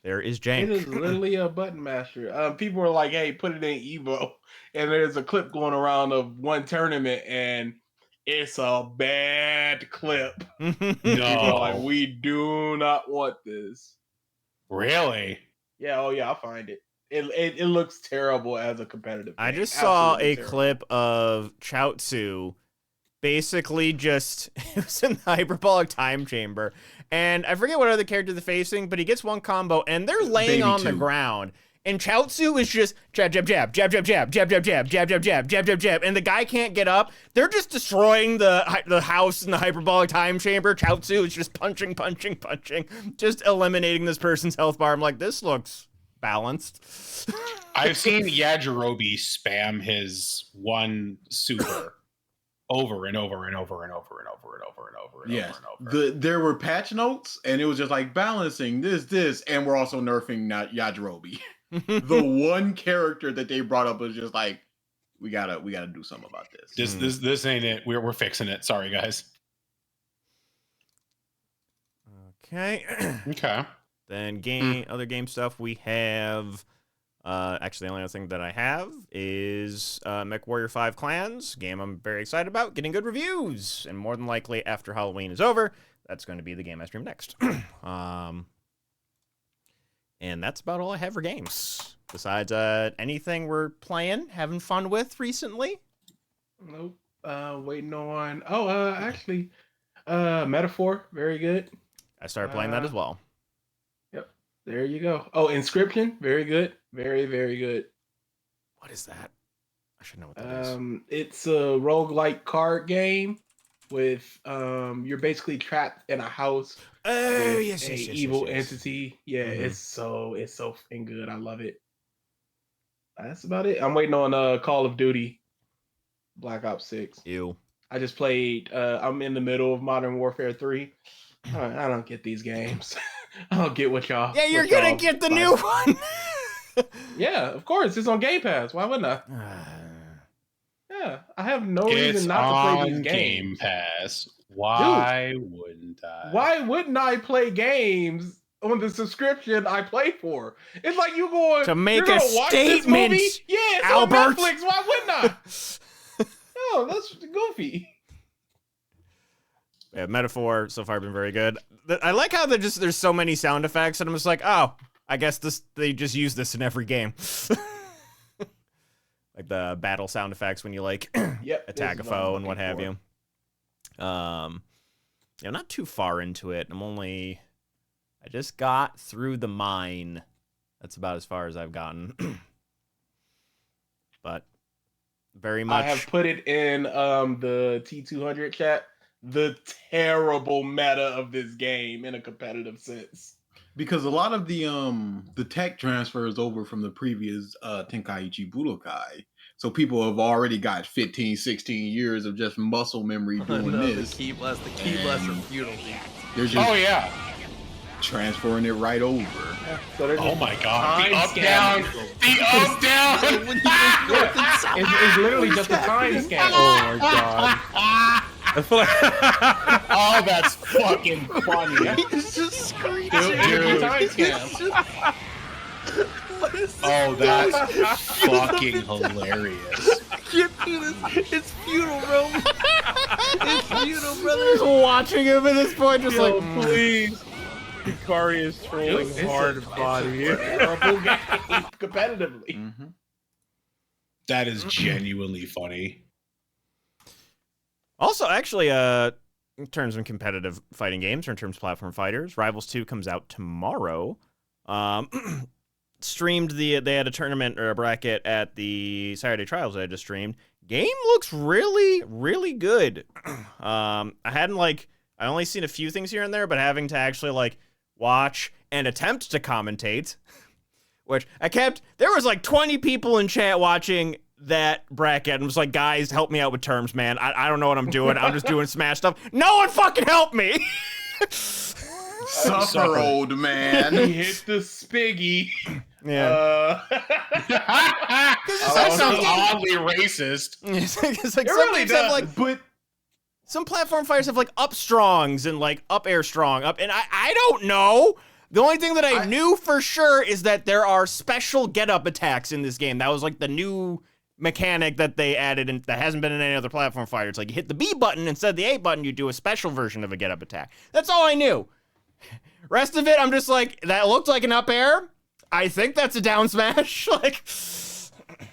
There is It jank. is literally a button masher. People are like, hey, put it in Evo. And there's a clip going around of one tournament, and it's a bad clip. People are like, we do not want this. Really? Yeah, oh yeah, I'll find it. It looks terrible as a competitive I thing. just saw Absolutely a terrible. clip of Chaozu basically just, it was in the hyperbolic time chamber, and I forget what other character they're facing, but he gets one combo, and they're laying Baby on the two. ground, and Chaozu is just jab, jab, jab, jab, jab, jab, jab, jab, jab, jab, jab, jab, jab, jab, jab, and the guy can't get up. They're just destroying the house in the hyperbolic time chamber. Chaozu is just punching, just eliminating this person's health bar. I'm like, this looks balanced. I've seen Yajirobe spam his one super over and over and over and over and over and over and over and Yes. over and over. There were patch notes, and it was just like balancing this, and we're also nerfing Yajirobe. The one character that they brought up was just like, we gotta do something about this. This ain't it. We're fixing it. Sorry, guys. Okay. Okay. Then other game stuff we have. Actually, the only other thing that I have is MechWarrior 5 Clans, game I'm very excited about, getting good reviews, and more than likely after Halloween is over, that's going to be the game I stream next. And that's about all I have for games. Besides anything we're playing, having fun with recently. Nope. Waiting on. Oh, actually, Metaphor, very good. I started playing that as well. Yep. There you go. Oh, Inscription, very good. Very, very good. What is that? I should know what that is. It's a roguelike card game with you're basically trapped in a house. Oh, with yes, a yes, yes, evil yes, yes. entity. Yeah, Mhm. it's so fucking good. I love it. That's about it. I'm waiting on Call of Duty Black Ops 6. Ew. I just played I'm in the middle of Modern Warfare 3. I don't get these games. I don't get what y'all. Yeah, you're what gonna y'all get the like. new one. Yeah, of course. It's on Game Pass. Why wouldn't I? Yeah, I have no It's reason not to play on these Game games. Pass. Why wouldn't I? Why wouldn't I play games on the subscription I play for? It's like you going To make you're gonna a watch this statement, movie? Yeah, it's Albert. on Netflix. Why wouldn't I? No, that's goofy. Yeah, Metaphor so far been very good. I like how there's so many sound effects, and I'm just like, oh, I guess they just use this in every game. Like the battle sound effects when you like Yep, attack a this is what I'm foe and what looking have for. you. Yeah, not too far into it. I just got through the mine. That's about as far as I've gotten. But very much. I have put it in the T200 chat. the terrible meta of this game in a competitive sense. Because a lot of the tech transfers over from the previous Tenkaichi Budokai. So people have already got 15, 16 years of just muscle memory doing this. The key bless of feudal. They're just Oh yeah. transferring it right over. So Oh my god. The time up down. The up down. It's literally just a time scan. Oh my god. I feel like Oh, that's fucking funny. he's just screaming. Dude. Time scan. Oh, that's fucking hilarious. I can't do this. It's feudal, bro. It's feudal, brother. Just watching him at this point, just like, Please. Hikari is trolling hard body. Terrible game competitively. Mm-hmm. That is genuinely funny. Also, actually, in terms of competitive fighting games, or in terms of platform fighters, Rivals 2 comes out tomorrow. Streamed they had a tournament or a bracket at the Saturday Trials that I just streamed. Game looks really, really good. I only seen a few things here and there, but having to actually watch and attempt to commentate, which there was 20 people in chat watching that bracket and was like, guys, help me out with terms, man. I don't know what I'm doing. I'm just doing Smash stuff. No one fucking help me. Suffer, old man. He hit the spiggy. Yeah. That sounds oddly racist. It's It really does. But some platform fighters have up strongs and up air strong up, and I don't know. The only thing that I knew for sure is that there are special get up attacks in this game. That was the new mechanic that they added, and that hasn't been in any other platform fighter. It's you hit the B button instead of the A button, you do a special version of a get up attack. That's all I knew. Rest of it, I'm just that looked like an up air. I think that's a down smash.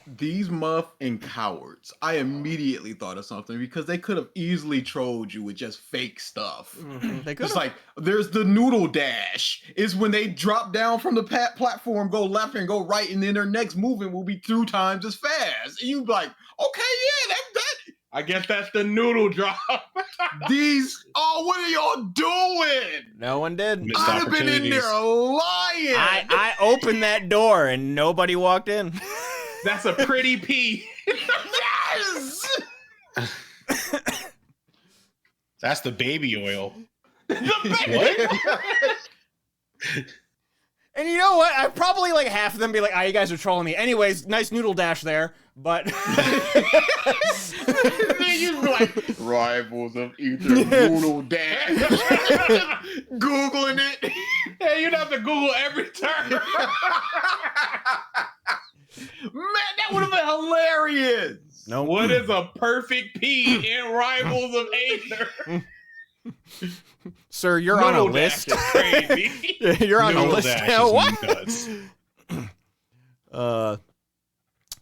these muff and cowards, I immediately thought of something because they could have easily trolled you with just fake stuff. They could It's there's the noodle dash. Is when they drop down from the platform, go left and go right, and then their next movement will be 2 times as fast. And you be like, okay, yeah, that. I guess that's the noodle drop. What are y'all doing? No one did. Missed I'd have been in there lying. I opened that door and nobody walked in. That's a pretty P. Yes! That's the baby oil. And you know what? I probably half of them be like, you guys are trolling me. Anyways, nice noodle dash there, but You'd be like, Rivals of Ether Noodle Dash. Googling it. Hey, you'd have to Google every turn. Man, that would have been hilarious. no. What is a perfect P in Rivals of Aether? Sir, you're on a Noodle list. Dash is crazy. You're on a Noodle list Dash now. is What? nuts.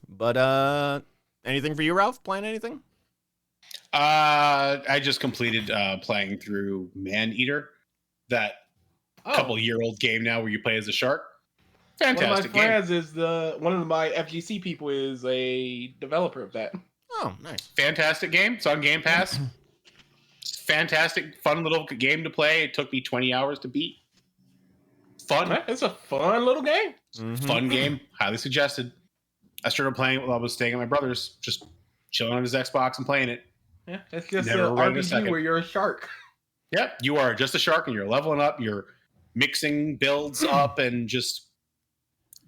But anything for you, Ralph? Playing anything? I just completed playing through Maneater, that couple-year-old game now where you play as a shark. Fantastic One of my game. friends is one of my FGC people is a developer of that. Oh, nice. Fantastic game. It's on Game Pass. Fantastic, fun little game to play. It took me 20 hours to beat. Fun. It's a fun little game. Fun game. Highly suggested. I started playing it while I was staying at my brother's, just chilling on his Xbox and playing it. Yeah, it's just Never an read a RPG second. where you're a shark. Yep, you are just a shark and you're leveling up. You're mixing builds up and just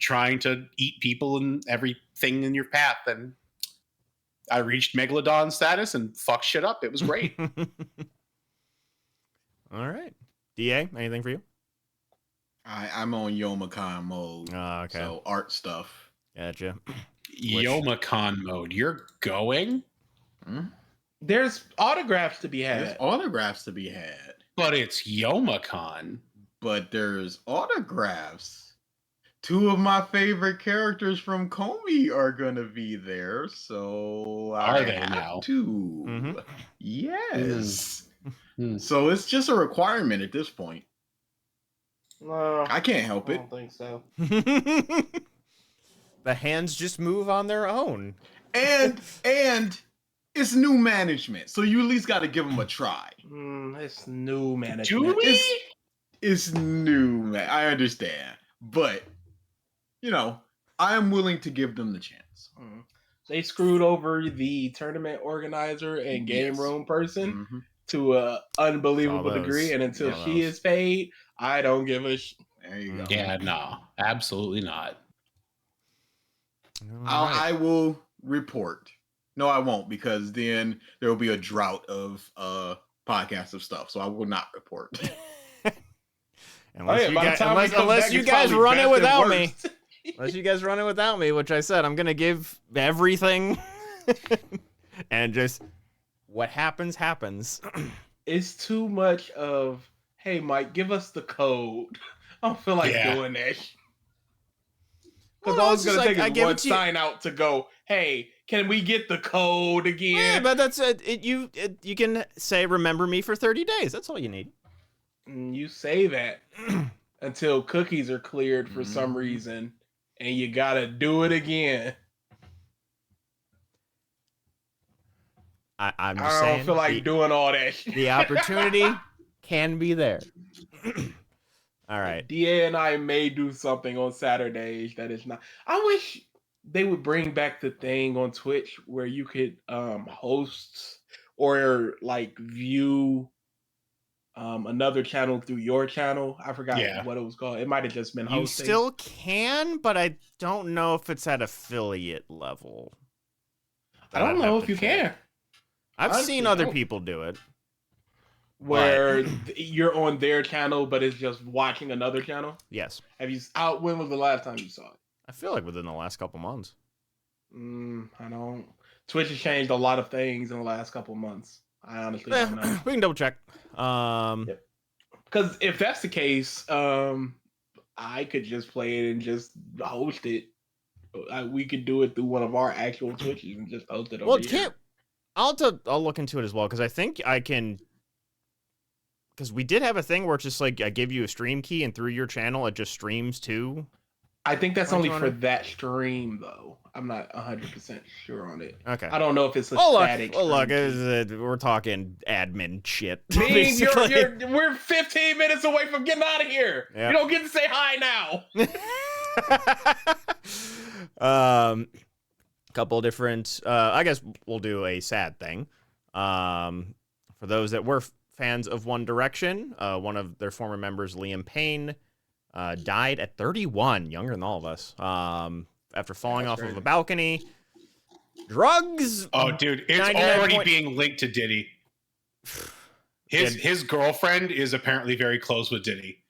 trying to eat people and everything in your path. And I reached Megalodon status and fucked shit up. It was great. All right. DA, anything for you? I'm on Youmacon mode. Oh, okay. So art stuff. Gotcha. Youmacon mode. You're going? There's autographs to be had. There's autographs to be had. But it's Youmacon. But there's autographs. 2 of my favorite characters from Komi are gonna be there, so Are I they have now? to. Mhm. Yes. Mm. So it's just a requirement at this point. No, I can't help I it. don't think so. The hands just move on their own. And it's new management, so you at least got to give them a try. It's new management. Do we? It's new, man. I understand, but you know, I am willing to give them the chance. They screwed over the tournament organizer and game room person to an unbelievable degree, and until she is paid, I don't give a There you go. Yeah, no, absolutely not. I will report. No, I won't, because then there will be a drought of podcasts of stuff. So I will not report. Unless you guys run it without me. Unless you guys run it without me, which I said I'm gonna give everything, and just what happens happens. It's too much of, hey Mike, give us the code. I don't feel like doing that. Because all it's gonna take is one sign out to go, hey, can we get the code again? Yeah, but that's you can say remember me for 30 days. That's all you need. You say that until cookies are cleared for some reason, and you gotta do it again. I'm just I saying, don't feel like doing all that. The opportunity can be there. All right. DA and I may do something on Saturdays that is not. I wish they would bring back the thing on Twitch where you could host or like view another channel through your channel. I forgot what it was called. It might have just been hosting. You still can, but I don't know if it's at affiliate level. I don't know if you can. I've seen other people do it. Where you're on their channel, but it's just watching another channel? Yes. When was the last time you saw it? I feel like within the last couple months. I don't. Twitch has changed a lot of things in the last couple months. I honestly don't know. We can double check. Because if that's the case, I could just play it and just host it. We could do it through one of our actual Twitches and just host it over here. I'll look into it as well, because I think I can. Because we did have a thing where it's just like I give you a stream key and through your channel it just streams to. I think that's only for that stream though. I'm not 100% sure on it. Okay. I don't know if it's a static. Look, we're talking admin shit. We're 15 minutes away from getting out of here. Yep. You don't get to say hi now. Couple different. I guess we'll do a sad thing. For those that were fans of One Direction, one of their former members, Liam Payne, died at 31, younger than all of us, after falling off of a balcony. Drugs. Oh, dude, it's already being linked to Diddy. His girlfriend is apparently very close with Diddy,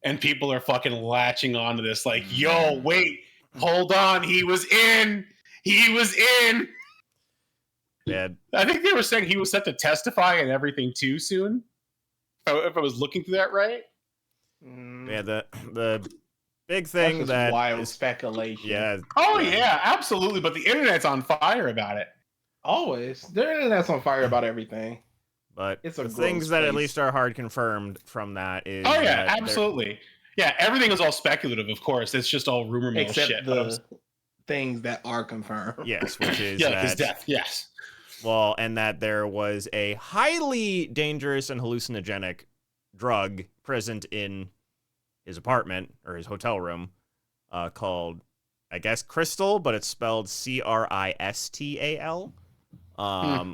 and people are fucking latching onto this. Like, yo, wait, hold on, he was in. Yeah. I think they were saying he was set to testify and everything too soon. If I was looking through that right. Yeah, the big thing that's wild speculation. Yeah. Oh yeah, absolutely. But the internet's on fire about it. Always, the internet's on fire about everything. But it's the things that at least are hard confirmed from that is. Oh yeah, absolutely. Yeah, everything is all speculative. Of course, it's just all rumor mill shit. Except the things that are confirmed. Yes, which is his death. Yes. Well, and that there was a highly dangerous and hallucinogenic drug present in his apartment or his hotel room called, I guess, Crystal, but it's spelled Cristal,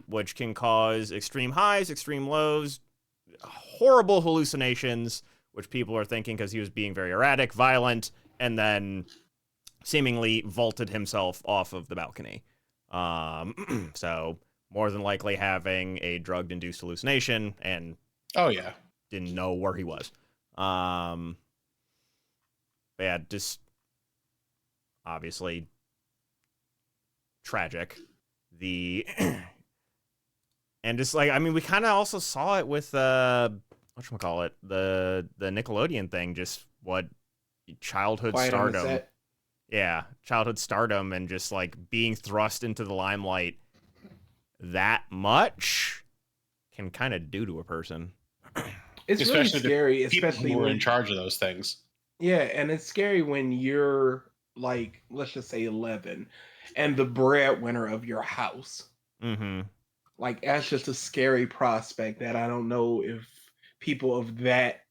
which can cause extreme highs, extreme lows, horrible hallucinations, which people are thinking because he was being very erratic, violent, and then seemingly vaulted himself off of the balcony. So more than likely having a drug-induced hallucination and didn't know where he was. Yeah, just obviously tragic. And just like, I mean, we kind of also saw it with whatchamacallit, the Nickelodeon thing, just what childhood stardom. Yeah, childhood stardom and just like being thrust into the limelight that much can kind of do to a person. It's especially really scary, especially when we're in charge of those things. Yeah, and it's scary when you're like, let's just say 11, and the breadwinner of your house Mm-hmm. Like, that's just a scary prospect that I don't know if people of that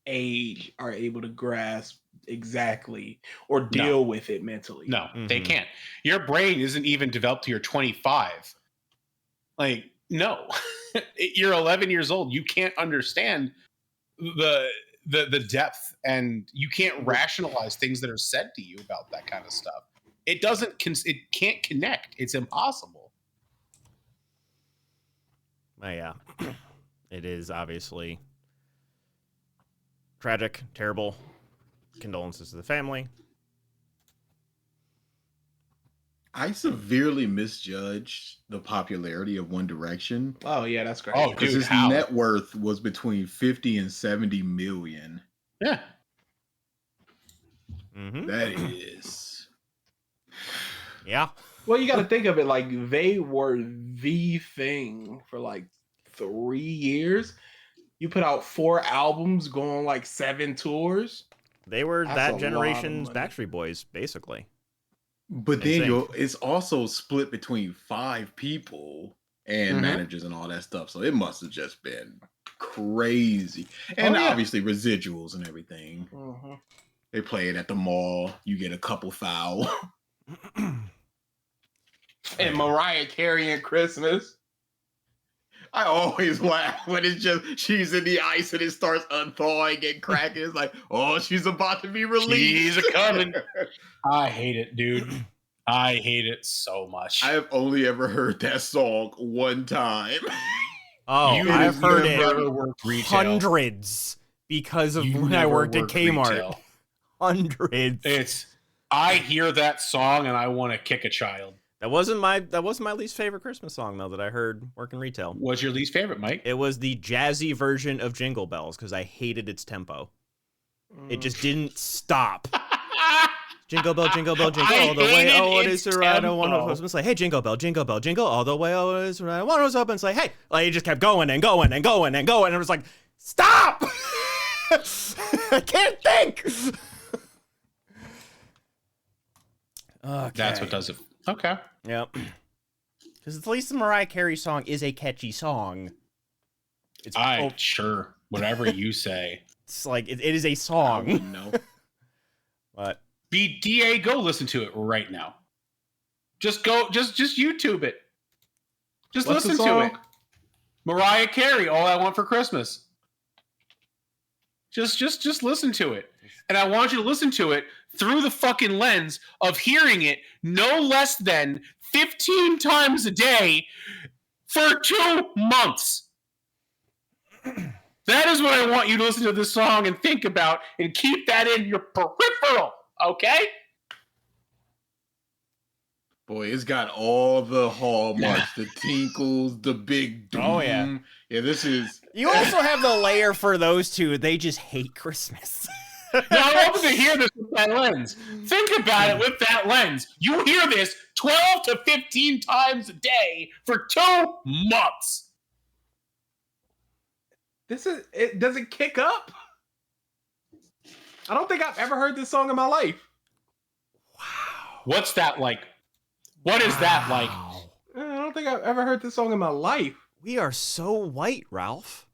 age are able to grasp exactly or deal with it mentally. No, they can't. Your brain isn't even developed till you're 25. Like, no. You're 11 years old. You can't understand the depth, and you can't rationalize things that are said to you about that kind of stuff. It can't connect. It's impossible. Yeah, it is obviously tragic, terrible. Condolences to the family. I severely misjudged the popularity of One Direction. Oh yeah, that's great. Oh, Because dude, his how? net worth was between 50 and 70 million. Yeah. Mm-hmm. That is. Yeah. Well, you got to think of it like they were the thing for like 3 years. You put out 4 albums, going like 7 tours. They were That's a that lot generation's of money. Backstreet Boys, basically. But then it's also split between 5 people and Mhm. managers and all that stuff. So it must have just been crazy. And obviously residuals and everything. Mm-hmm. They play it at the mall. You get a couple foul. And Mariah Carey and Christmas. I always laugh when it's just she's in the ice and it starts unthawing and cracking. It's like, oh, she's about to be released. She's coming. I hate it, dude. I hate it so much. I have only ever heard that song one time. Oh, You I've heard never it worked retail. hundreds because of You when I never worked at Kmart. retail. Hundreds. I hear that song and I want to kick a child. That wasn't my least favorite Christmas song though that I heard working retail. What's your least favorite, Mike? It was the jazzy version of Jingle Bells because I hated its tempo. It just didn't stop. Jingle bell, jingle all the way. Oh, it is to ride a one horse open sleigh. Hey, jingle bell, jingle all the way. Oh, it is to ride a one horse open sleigh. Hey, like it just kept going and going and going and going. And it was like, stop! I can't think. Okay. That's what does it. Okay. Yep. Because at least the Mariah Carey song is a catchy song. It's Sure. Whatever you say. It's like it is a song. No. But BDA, go listen to it right now. Just YouTube it. Just What's the listen to song? it. Mariah Carey, All I Want for Christmas. Just listen to it. And I want you to listen to it through the fucking lens of hearing it no less than 15 times a day for 2 months. That is what I want you to listen to this song and think about and keep that in your peripheral, okay? Boy, it's got all the hallmarks, the tinkles, the big doom. Oh, yeah. Yeah, this is... you also have the layer for those two. They just hate Christmas. Now, I want to hear this with that lens. Think about it with that lens. You hear this 12 to 15 times a day for 2 months. It doesn't kick up. I don't think I've ever heard this song in my life. What's that like? What is that like? Wow. I don't think I've ever heard this song in my life. We are so white, Ralph.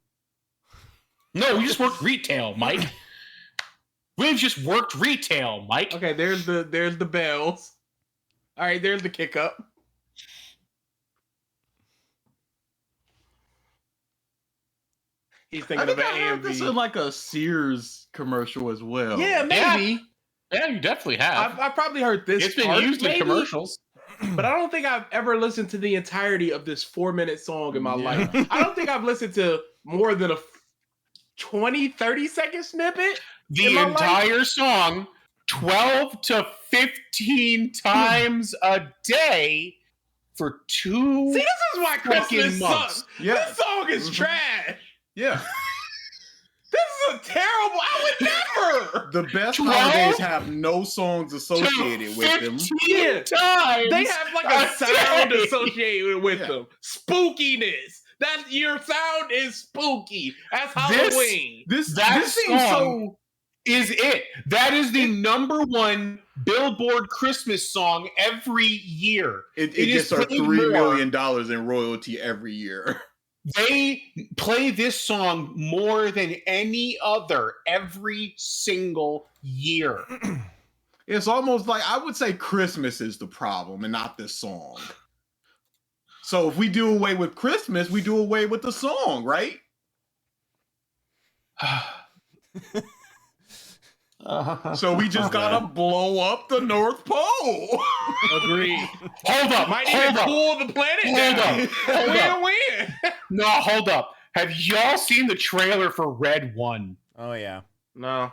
No, we just worked retail, Mike. We've just worked retail, Mike. Okay, there's the bells. All right, there's the kick up. He's I thinking of think an I heard this in AMV. like a Sears commercial as well. Yeah, maybe. Yeah, you definitely have. I've probably heard this. It's been part, used in maybe, commercials. but I don't think I've ever listened to the entirety of this 4-minute song in my Yeah. life. I don't think I've listened to more than a 20, 30-second snippet. The in my life. entire song, 12 to 15 times a day for 2 See, this is why fucking Christmas months. sucks. Yeah. This song is trash. Yeah. This is a terrible. I would never. The best 12 holidays have no songs associated with them. 15 Yeah. times. They have like a sound day. associated with Yeah. them. Spookiness. Your sound is spooky. That's This- Halloween. This That seems song so is it. That is the #1 Billboard Christmas song every year. It gets our $3 million in royalty every year. They play this song more than any other every single year. It's almost like I would say Christmas is the problem and not this song. So if we do away with Christmas, we do away with the song, right? So we just gotta blow up the North Pole. Agreed. Hold up. Might even cool the planet down. Win-win. No, hold up. Have y'all seen the trailer for Red 1? Oh yeah. No.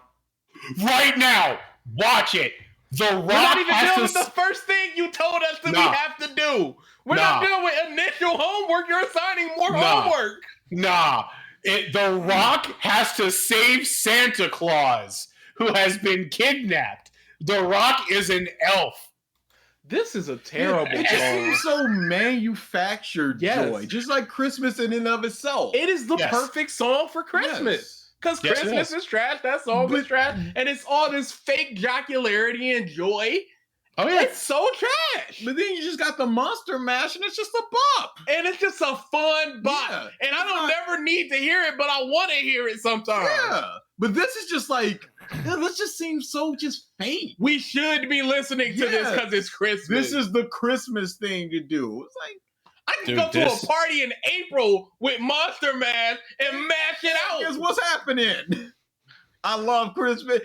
Right now, watch it. The Rock We're not even has dealing to with the first thing you told us that we have to do. We're not dealing with initial homework. You're assigning more homework. The Rock has to save Santa Claus, who has been kidnapped. The Rock is an elf. This is a terrible It just song. seems so manufactured joy, just like Christmas in and of itself. It is the perfect song for Christmas. Because Christmas is trash, that song is trash, and it's all this fake jocularity and joy. Oh yeah, it's so trash. But then you just got the Monster Mash, and it's just a bop, and it's just a fun bop. Yeah, and I don't never need to hear it, but I want to hear it sometimes. Yeah, but this is just like this just seems so just fake. We should be listening to this because it's Christmas. This is the Christmas thing to do. It's like I can go to a party in April with Monster Mash and mash it out. Guess what's happening? I love Christmas.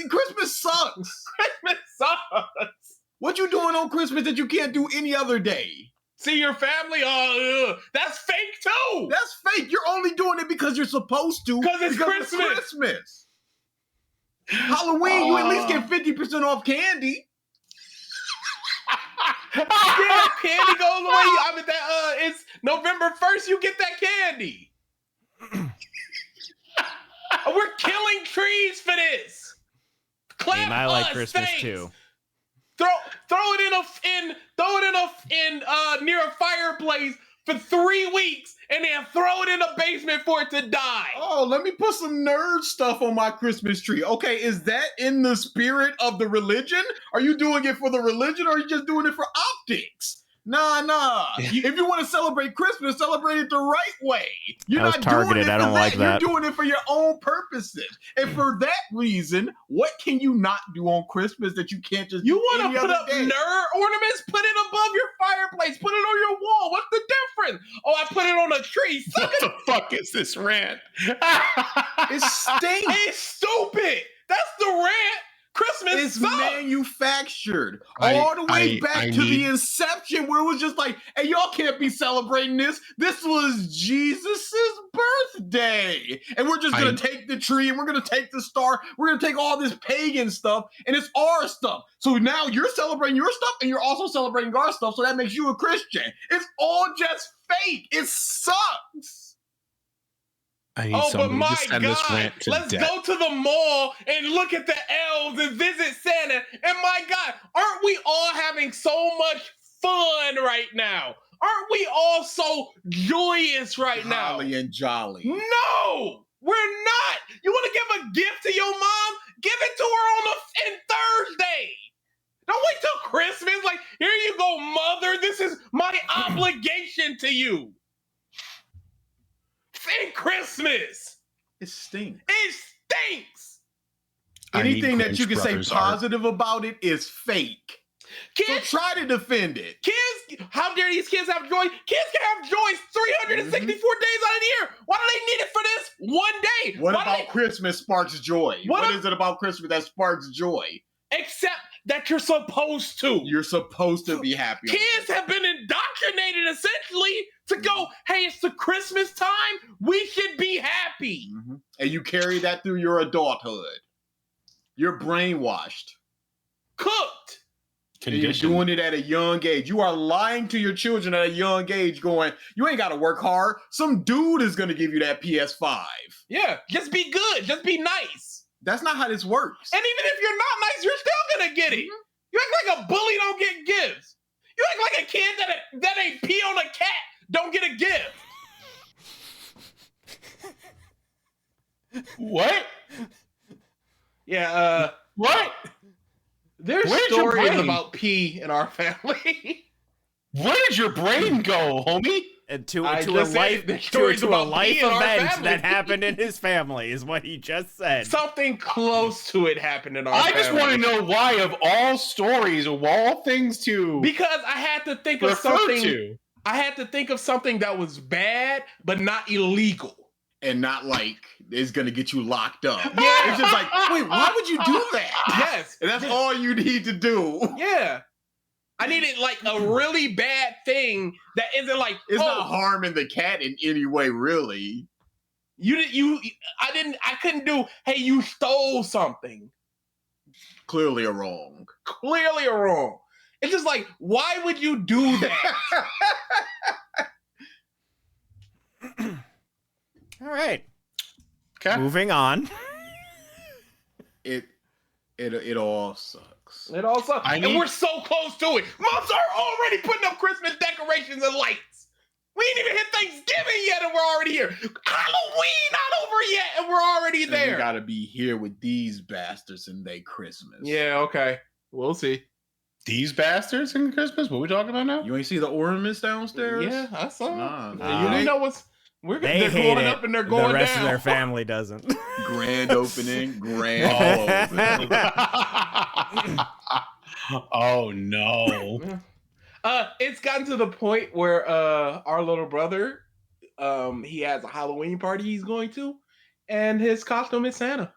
Christmas sucks. Christmas sucks. What you doing on Christmas that you can't do any other day? See your family? That's fake too. That's fake. You're only doing it because you're supposed to. Because it's Christmas. Halloween, you at least get 50% off candy. Yeah, candy goes away. I mean, it's November 1st. You get that candy. We're killing trees for this. Clap I like us, Christmas thanks. too. Throw it in near a fireplace for 3 weeks, and then throw it in a basement for it to die. Oh, let me put some nerd stuff on my Christmas tree. Okay, is that in the spirit of the religion? Are you doing it for the religion, or are you just doing it for optics? Nah. If you want to celebrate Christmas, celebrate it the right way. You're not targeted. doing it I for don't like that. You're doing it for your own purposes. And for that reason, what can you not do on Christmas that you can't just You do want any to put other up day? nerd ornaments? Put it above your fireplace. Put it on your wall. What's the difference? Oh, I put it on a tree. What the fuck is this rant? It stinks. It's stupid. That's the rant. Christmas is sucks. Manufactured all the way back to the inception, where it was just like, hey, y'all can't be celebrating this. This was Jesus's birthday, and we're just gonna take the tree, and we're gonna take the star, we're gonna take all this pagan stuff, and it's our stuff. So now you're celebrating your stuff, and you're also celebrating our stuff. So that makes you a Christian. It's all just fake. It sucks. But my God, let's go to the mall and look at the elves and visit Santa. And my God, aren't we all having so much fun right now? Aren't we all so joyous right now? Holly and jolly. No, we're not. You want to give a gift to your mom? Give it to her on Thursday. Don't wait till Christmas. Like, here you go, mother. This is my obligation to you. Thank Christmas. It stinks. It stinks. Anything that you can say positive about it is fake. Kids, so try to defend it. Kids, how dare these kids have joy? Kids can have joy 364 days out of the year. Why do they need it for this one day? What about Christmas sparks joy? What is it about Christmas that sparks joy? Except that you're supposed to. You're supposed to be happy. Kids have been indoctrinated essentially to go, hey, it's the Christmas time. We should be happy. Mm-hmm. And you carry that through your adulthood. You're brainwashed. Cooked. And you're doing it at a young age. You are lying to your children at a young age going, you ain't got to work hard. Some dude is going to give you that PS5. Yeah, just be good. Just be nice. That's not how this works. And even if you're not nice, you're still going to get it. You act like a bully don't get gifts. You act like a kid that ain't pee on a cat don't get a gift. What? Yeah. What? There's Where's your stories brain? about pee in our family. Where did your brain go, homie? And to I a just life said the to stories a about life pee in our event family. that happened in his family is what he just said. Something close to it happened in our I family. just want to know why, of all stories, of all things to because I had to think of refer something. to. I had to think of something that was bad but not illegal. And not like it's gonna get you locked up. Yeah. It's just like, wait, why would you do that? Yes. And that's all you need to do. Yeah. I needed like a really bad thing that isn't like It's not harming the cat in any way, really. I couldn't do, hey, you stole something. Clearly a wrong. Clearly wrong. It's just like, why would you do that? All right. Okay. Moving on. It all sucks. It all sucks. I And need- we're so close to it. Moms are already putting up Christmas decorations and lights. We ain't even hit Thanksgiving yet and we're already here. Halloween not over yet and we're already And there. you gotta be here with these bastards and they Christmas. Yeah, okay. We'll see. These bastards in Christmas? What are we talking about now? You ain't see the ornaments downstairs? Yeah, I saw. Nah, You know what's They they're hate going it. up and they're going The rest down. of their family doesn't. Grand opening, grand opening. Oh no. It's gotten to the point where our little brother, he has a Halloween party he's going to, and his costume is Santa.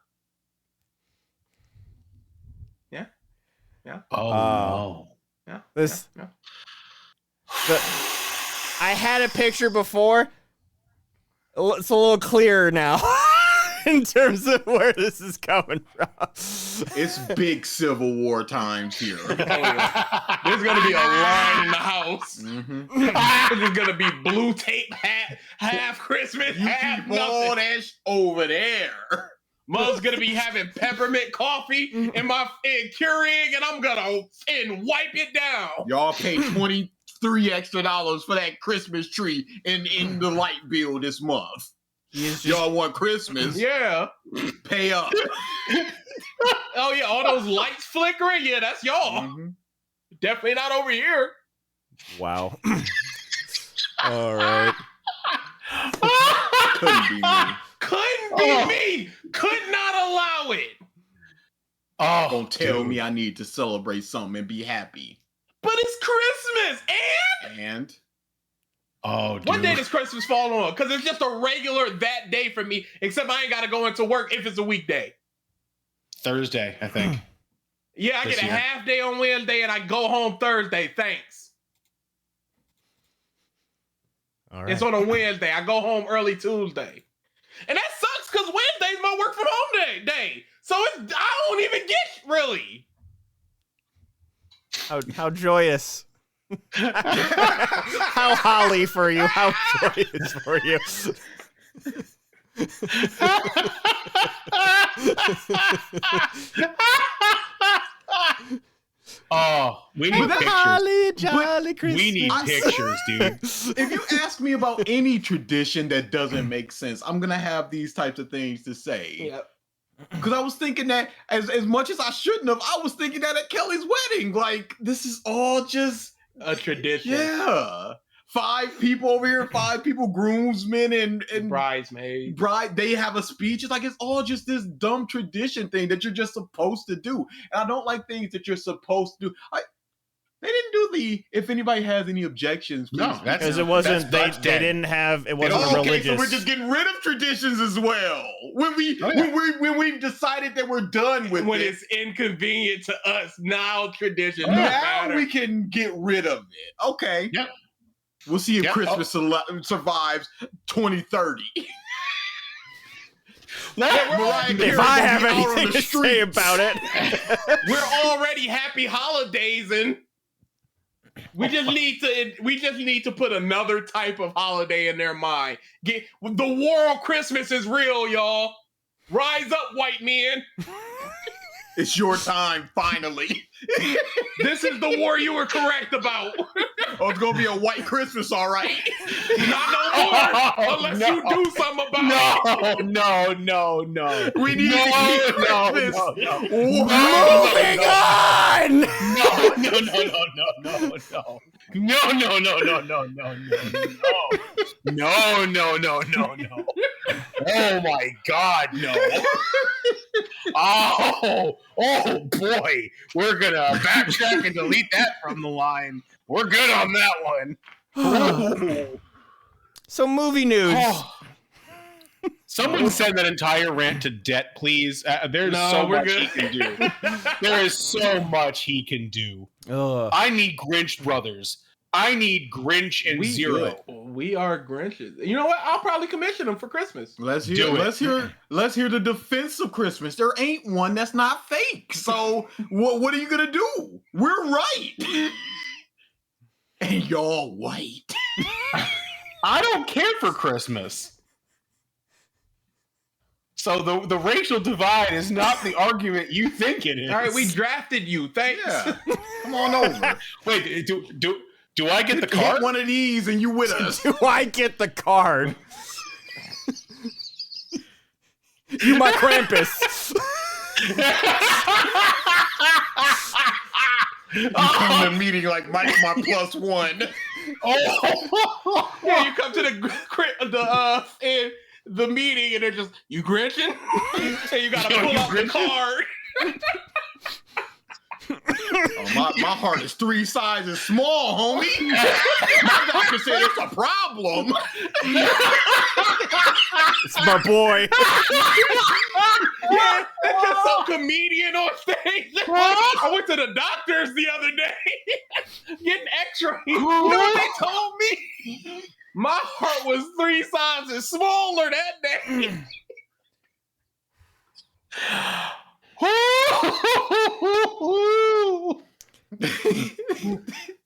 Oh no. Yeah. This- yeah. I had a picture before. It's a little clearer now in terms of where this is coming from. It's big Civil War times here. Oh, yeah. There's gonna be a line in the house. Mm-hmm. There's gonna be blue tape hat, half Christmas, You half keep all nothing. that over there. Mom's gonna be having peppermint coffee in my Keurig, and I'm gonna wipe it down. Y'all pay $23 extra for that Christmas tree in the light bill this month. Y'all want Christmas? Yeah. Pay up. Oh yeah, all those lights flickering. Yeah, that's y'all. Mhm. Definitely not over here. Wow. All right. Couldn't be me. Couldn't be me. Could not allow it. Oh, Don't tell dude. me I need to celebrate something and be happy. But it's Christmas, and And Oh, dude. what day does Christmas fall on? Because it's just a regular that day for me. Except I ain't got to go into work if it's a weekday. Thursday, I think. Yeah, I This get a year. half day on Wednesday and I go home Thursday. Thanks. All right. It's on a Wednesday. I go home early Tuesday. And that sucks because Wednesday's my work from home day. So I don't even get really. How joyous. How holly for you. How joyous for you. Oh, we need pictures. Holly jolly Christmas. We need pictures, dude. if you ask me about any tradition that doesn't make sense, I'm gonna have these types of things to say. Yep. Because I was thinking that as much as I shouldn't have, I was thinking that at Kelly's wedding. Like, this is all just A tradition. yeah. 5 people over here, 5 people, groomsmen and Bridesmaid. bride. They have a speech. It's like it's all just this dumb tradition thing that you're just supposed to do. And I don't like things that you're supposed to do. They didn't do the if anybody has any objections. No, please that's- Because it wasn't, that's they dead. didn't have, it wasn't okay, a religious. so we're just getting rid of traditions as well. When we've decided that we're done with When it, it's inconvenient to us, now tradition Oh, don't now matter. we can get rid of it. Okay. Yep. We'll see if Yep. Christmas survives 2030. Mariah if Carey I gonna have be out on anything the to say streets. about it. We're already happy holidays and we just need to put another type of holiday in their mind. The war on Christmas is real, y'all. Rise up, white men. It's your time, finally. This is the war you were correct about. Oh, it's gonna be a white Christmas, all right. Not no more, unless you do something about it. No. We need to keep Christmas. Moving on! No. Oh my God, no. Oh boy. We're gonna backtrack and delete that from the line. We're good on that one. So movie news. Someone send that entire rant to debt, please. There's so much he can do. There is so much he can do. I need Grinch Brothers. I need Grinch and Zero. We are Grinches. You know what? I'll probably commission them for Christmas. Let's hear the defense of Christmas. There ain't one that's not fake. So what are you gonna do? We're right. And y'all white. I don't care for Christmas. So the racial divide is not the argument you think it is. All right, we drafted you. Thanks. Yeah. Come on over. Wait, do I get the card? Hit one of these and you with us. Do I get the card? You my Krampus. You come to the meeting like Mike's my +1. Oh, yeah, you come to the meeting and they're just, you Grinching? And you gotta pull out the card. Oh, my heart is 3 sizes small, homie. My doctor said it's a problem. It's my boy. Yeah, that's just some comedian on stage. I went to the doctors the other day getting x-rays. You know what they told me? My heart was 3 sizes smaller that day.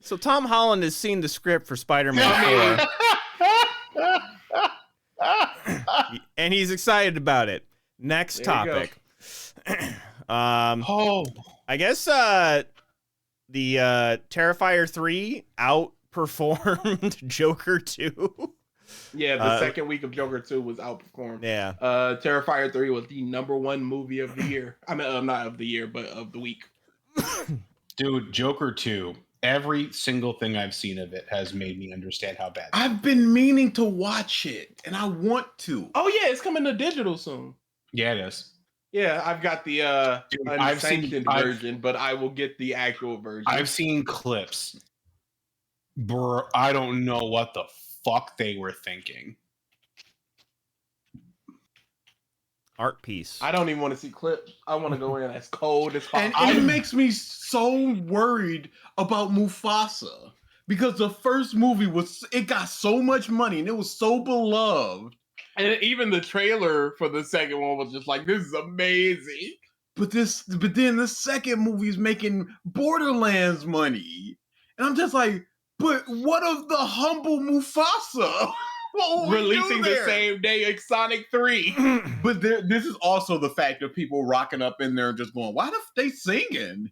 So Tom Holland has seen the script for Spider-Man 4. And he's excited about it. Next topic. I guess the Terrifier 3 outperformed Joker 2. Yeah, the second week of Joker 2 was outperformed. Yeah. Terrifier 3 was the #1 movie of the year. I mean, not of the year, but of the week. Dude, Joker 2, every single thing I've seen of it has made me understand how bad. I've been meaning to watch it, and I want to. Oh, yeah, it's coming to digital soon. Yeah, it is. Yeah, I've got the unsanctioned version, but I will get the actual version. I've seen clips. Bro, I don't know what the fuck they were thinking. Art piece. I don't even want to see clips. I want to go in as cold as And possible. it makes me so worried about Mufasa because the first movie it got so much money and it was so beloved. And even the trailer for the second one was just like, this is amazing. But then the second movie is making Borderlands money. And I'm just like, but what of the humble Mufasa? Releasing the same day as Sonic 3. But this is also the fact of people rocking up in there and just going, why the they singing?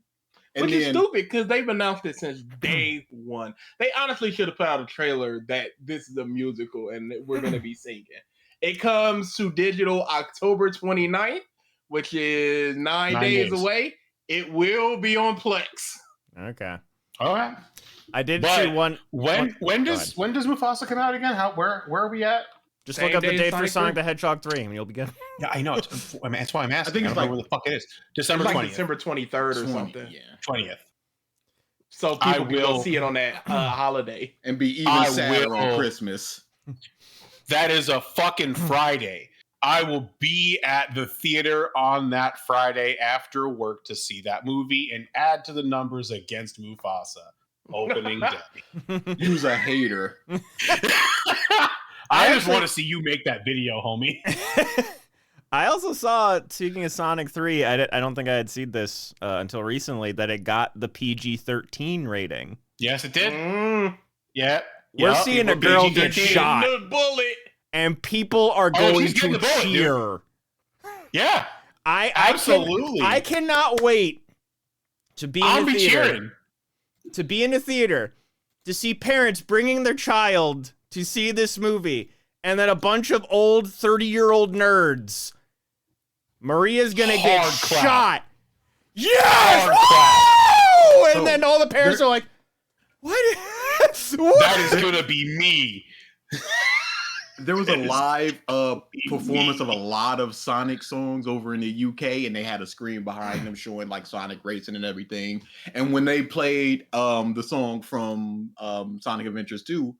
Which is stupid because they've announced it since day one. They honestly should have put out a trailer that this is a musical and we're going to be singing. It comes to digital October 29th, which is 9 days away. It will be on Plex. Okay. All right. I did see one. When does Mufasa come out again? Where are we at? Just Same look up the day date for Sonic Sonic 3? the Hedgehog 3 and you'll be good. Yeah, I know. That's why I'm asking. I think it's don't like- know where the fuck it is. December It's 20th. like December 23rd or something. Yeah. 20th. So people I can go will- see it on that holiday. And be even I sadder will- on Christmas. That is a fucking Friday. I will be at the theater on that Friday after work to see that movie and add to the numbers against Mufasa opening day. You's a hater. I just want to see you make that video, homie. I also saw, speaking of Sonic 3, I don't think I had seen this until recently, that it got the PG-13 rating. Yes, it did. Mm. Yeah. We're Yep. seeing a girl get PG-13. shot, The bullet. and people are Oh, going she's getting to the bullet, dude. cheer. Yeah. Absolutely. I cannot wait to be in a theater. Cheering. To be in a theater, to see parents bringing their child to see this movie, and then a bunch of old 30-year-old nerds. Maria's gonna get clap. shot. Yes! Hard and then all the parents are like, what? That is gonna be me. There was a live performance of a lot of Sonic songs over in the UK, and they had a screen behind them showing like Sonic racing and everything. And when they played the song from Sonic Adventures 2,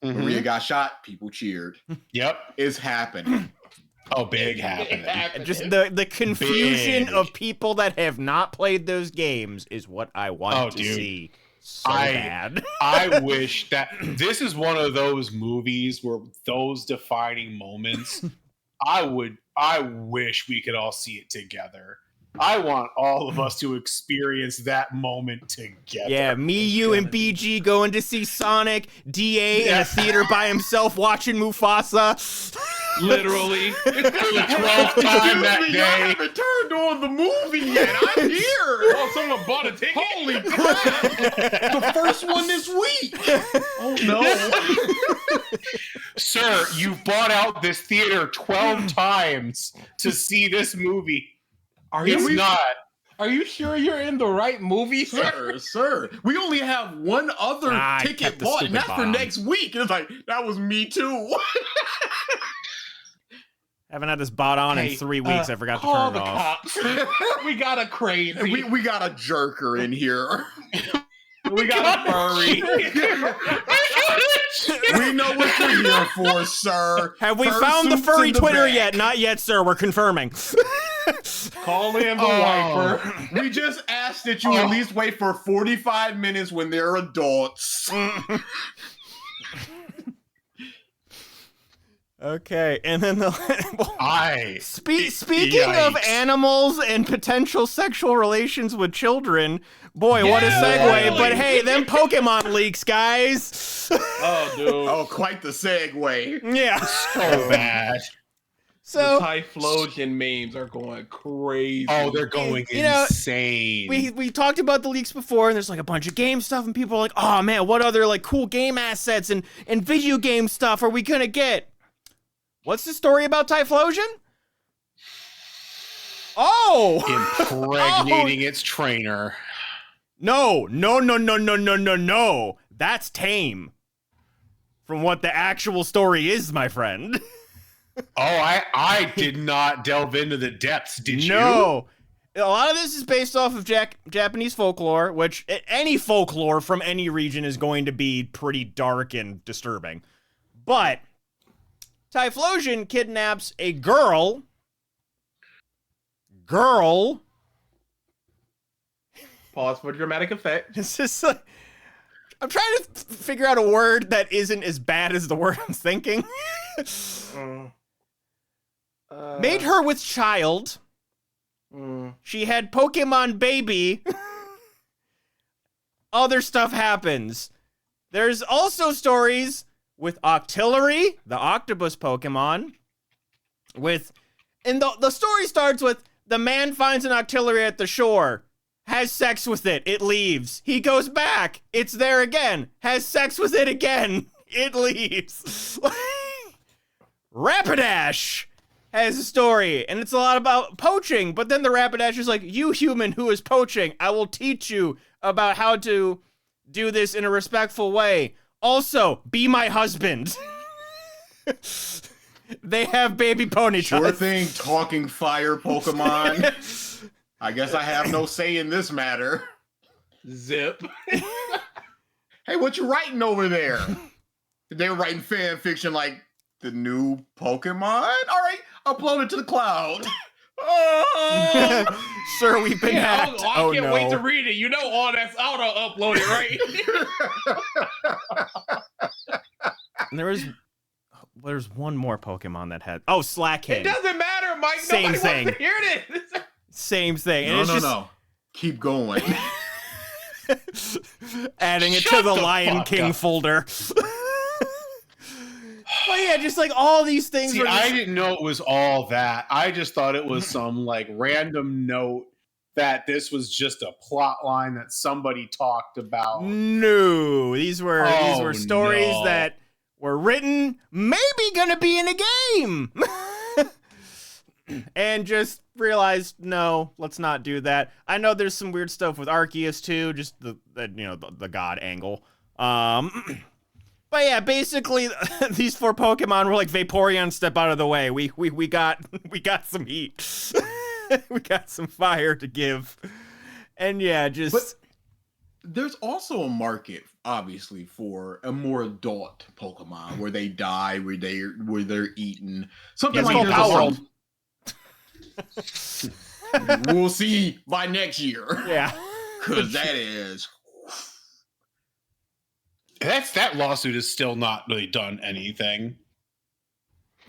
Maria got shot, people cheered. Yep. It's happening. Oh, big happening. Just the confusion of people that have not played those games is what I want to see. So bad. I wish that this is one of those movies where those defining moments, I wish we could all see it together. I want all of us to experience that moment together. Yeah, me, you, and BG going to see Sonic, DA in a theater by himself watching Mufasa. Literally. For the 12th time that day. I haven't turned on the movie yet. I'm here. Oh, someone bought a ticket? Holy crap. The first one this week. Oh, no. Sir, you bought out this theater 12 times to see this movie. Are you sure you're in the right movie, sir? Sir, we only have one other ticket bought, and that's for next week. And it's like, that was me too. Haven't had this bot on in 3 weeks. I forgot to call turn it the off. cops. We got a crazy. We got a jerker in here. We got a furry. We know what you're here for, sir. Have we found the furry Twitter yet? Not yet, sir. We're confirming. Call in the wiper. We just asked that you at least wait for 45 minutes when they're adults. Okay, and then speaking of animals and potential sexual relations with children, boy, what a segue! But hey, them Pokemon leaks, guys. Oh, dude. Oh, quite the segue. Yeah, So bad. So the Typhlosion memes are going crazy. Oh, they're going insane. We talked about the leaks before, and there's like a bunch of game stuff, and people are like, "Oh man, what other like cool game assets and video game stuff are we gonna get?" What's the story about Typhlosion? Oh! Impregnating its trainer. No. That's tame. From what the actual story is, my friend. Oh, I did not delve into the depths, did you? No. A lot of this is based off of Japanese folklore, which any folklore from any region is going to be pretty dark and disturbing. But Typhlosion kidnaps a girl. Pause for dramatic effect. It's just like, I'm trying to figure out a word that isn't as bad as the word I'm thinking. Made her with child. She had Pokemon baby. Other stuff happens. There's also stories with Octillery, the octopus Pokemon. And the story starts with the man finds an Octillery at the shore, has sex with it, it leaves. He goes back, it's there again, has sex with it again, it leaves. Rapidash has a story, and it's a lot about poaching, but then the Rapidash is like, you human who is poaching, I will teach you about how to do this in a respectful way. Also, be my husband. They have baby Ponyta. Sure thing, talking fire Pokemon. I guess I have no say in this matter. Zip. Hey, what you writing over there? They were writing fan fiction like the new Pokemon? All right, upload it to the cloud. Sir, we've been hacked. I can't wait to read it. You know all that's auto-uploaded, right? And there's one more Pokemon that had... Oh, Slackhead. It doesn't matter, Mike. Same Nobody thing. wants to hear this. Same thing. And No. Keep going. Adding it to the Lion King folder. But yeah, just like all these things. See, I didn't know it was all that. I just thought it was some like random note that this was just a plot line that somebody talked about. No, these were stories that were written, maybe gonna be in a game, and just realized, no, let's not do that. I know there's some weird stuff with Arceus too, just the god angle. But yeah, basically these 4 Pokemon were like, Vaporeon, step out of the way. We got some heat. We got some fire to give. And yeah, just But there's also a market, obviously, for a more adult Pokemon where they die, where they're eaten. Something like Palworld. We'll see by next year. yeah. Because that is. That lawsuit is still not really done anything.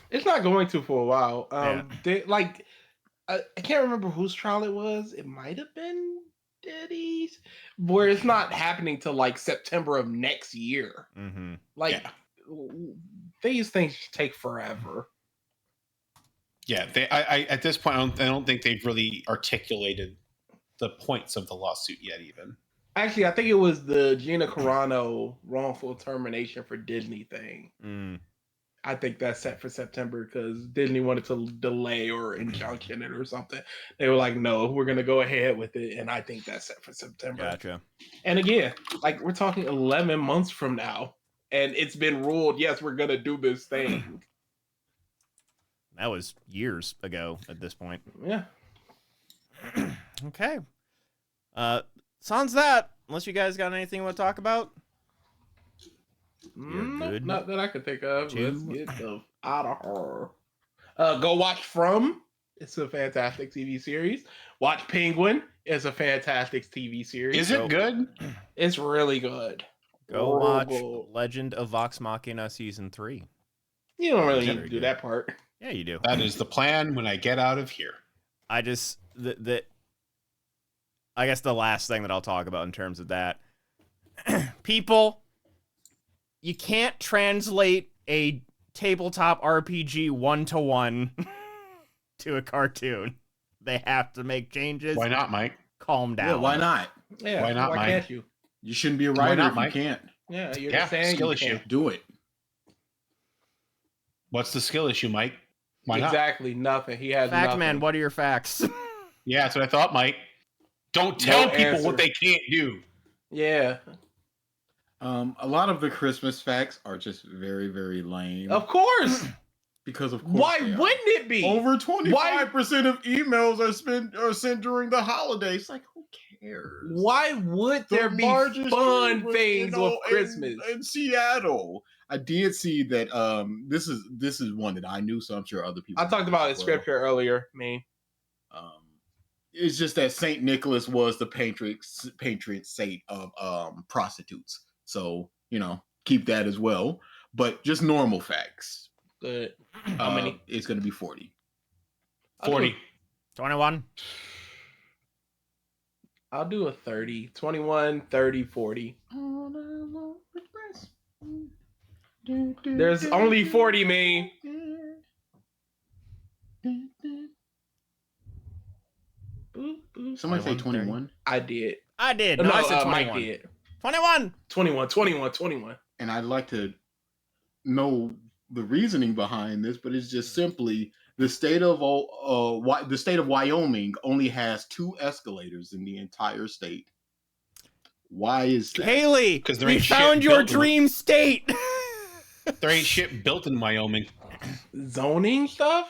It's not going to for a while. Yeah. I can't remember whose trial it was. It might have been Diddy's, where it's not happening till like September of next year. Mm-hmm. Like these things take forever. Yeah, I at this point, I don't think they've really articulated the points of the lawsuit yet, even. Actually, I think it was the Gina Carano wrongful termination for Disney thing. Mm. I think that's set for September because Disney wanted to delay or injunction it or something. They were like, no, we're going to go ahead with it. And I think that's set for September. Gotcha. And again, like we're talking 11 months from now. And it's been ruled, yes, we're going to do this thing. That was years ago at this point. Yeah. Okay. Sans that. Unless you guys got anything you want to talk about. Good. Not that I could think of. Two. Let's get the out of her. Go watch From. It's a fantastic TV series. Watch Penguin. It's a fantastic TV series. Is it good? It's really good. Go watch Horrible. Legend of Vox Machina Season 3. You don't really Very need to do good. that part. Yeah, you do. That is the plan when I get out of here. I just I guess the last thing that I'll talk about in terms of that, people, you can't translate a tabletop RPG 1-to-1 to a cartoon. They have to make changes. Why not, Mike? Calm down. Yeah, why not? Yeah. Why not, Why Mike? can't you? You shouldn't be a Why writer not, if Mike? you can't. Yeah, you're Yeah, just saying skill you issue. can't. Do it. What's the skill issue, Mike? Why not? Exactly nothing. He has Fact nothing. man, what are your facts? Yeah, that's what I thought, Mike. Don't tell people answer. what they can't do. Yeah, A lot of the Christmas facts are just very, very lame. of course. Because of course. Why they are. wouldn't it be? Over 25% of emails are sent during the holidays? Like, who cares? Why would there be largest fun tree, things with Christmas? in Seattle? I did see that. This is one that I knew, so I'm sure other people. I talked about it in scripture earlier. Me. It's just that Saint Nicholas was the patron saint of prostitutes. So keep that as well. But just normal facts. Good. How many? It's going to be 40. 40. 21. I'll do a 30. 21, 30, 40. There's only 40, me. Somebody say 21. I did. I did. No, No, I said 21. Mike did. 21. 21. And I'd like to know the reasoning behind this, but it's just simply the state of Wyoming only has 2 escalators in the entire state. Why is that? Haley, 'Cause there we ain't shit found your built in it. dream state. There ain't shit built in Wyoming. Zoning stuff?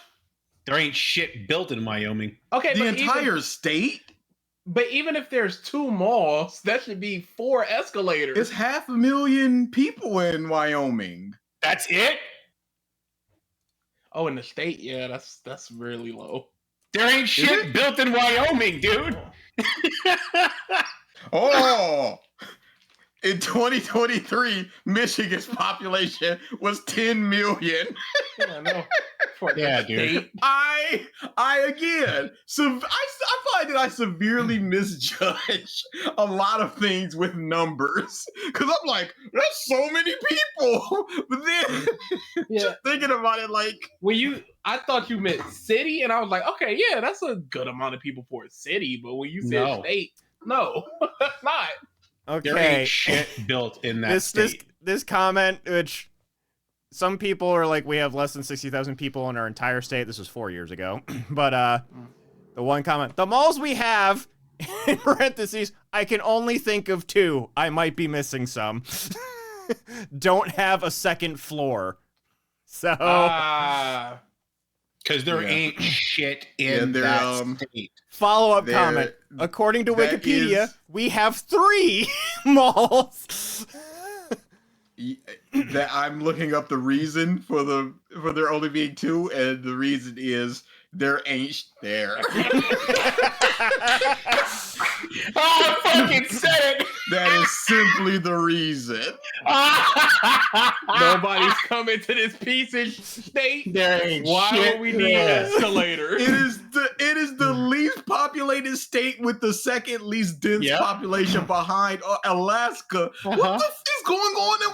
There ain't shit built in Wyoming. Okay, The but entire state? But even if there's 2 malls, that should be 4 escalators. It's 500,000 people in Wyoming. That's it? Oh, in the state, yeah, that's really low. There ain't shit built in Wyoming, dude. Oh, in 2023, Michigan's population was 10 million. Yeah, I know. for Yeah, the dude. state. I again, I find that I severely misjudge a lot of things with numbers because I'm like, that's so many people. But then Yeah. just thinking about it, like, I thought you meant city, and I was like, okay, yeah, that's a good amount of people for a city. But when you said No. state, no, that's not. There Okay. ain't shit built in that state. This comment, which some people are like, we have less than 60,000 people in our entire state. This was 4 years ago. But the one comment, the malls we have, in parentheses, I can only think of 2. I might be missing some. Don't have a second floor. So Because there Yeah. ain't shit in that state. follow-up there- comment. According to that Wikipedia, is- we have 3 malls. that I'm looking up the reason for there only being 2, and the reason is there ain't there. I fucking said it. That is simply the reason. Nobody's coming to this piece of state. There ain't Why shit would we need there. escalators? It is the least populated state with the second least dense Yep. population behind Alaska. What the f is going on in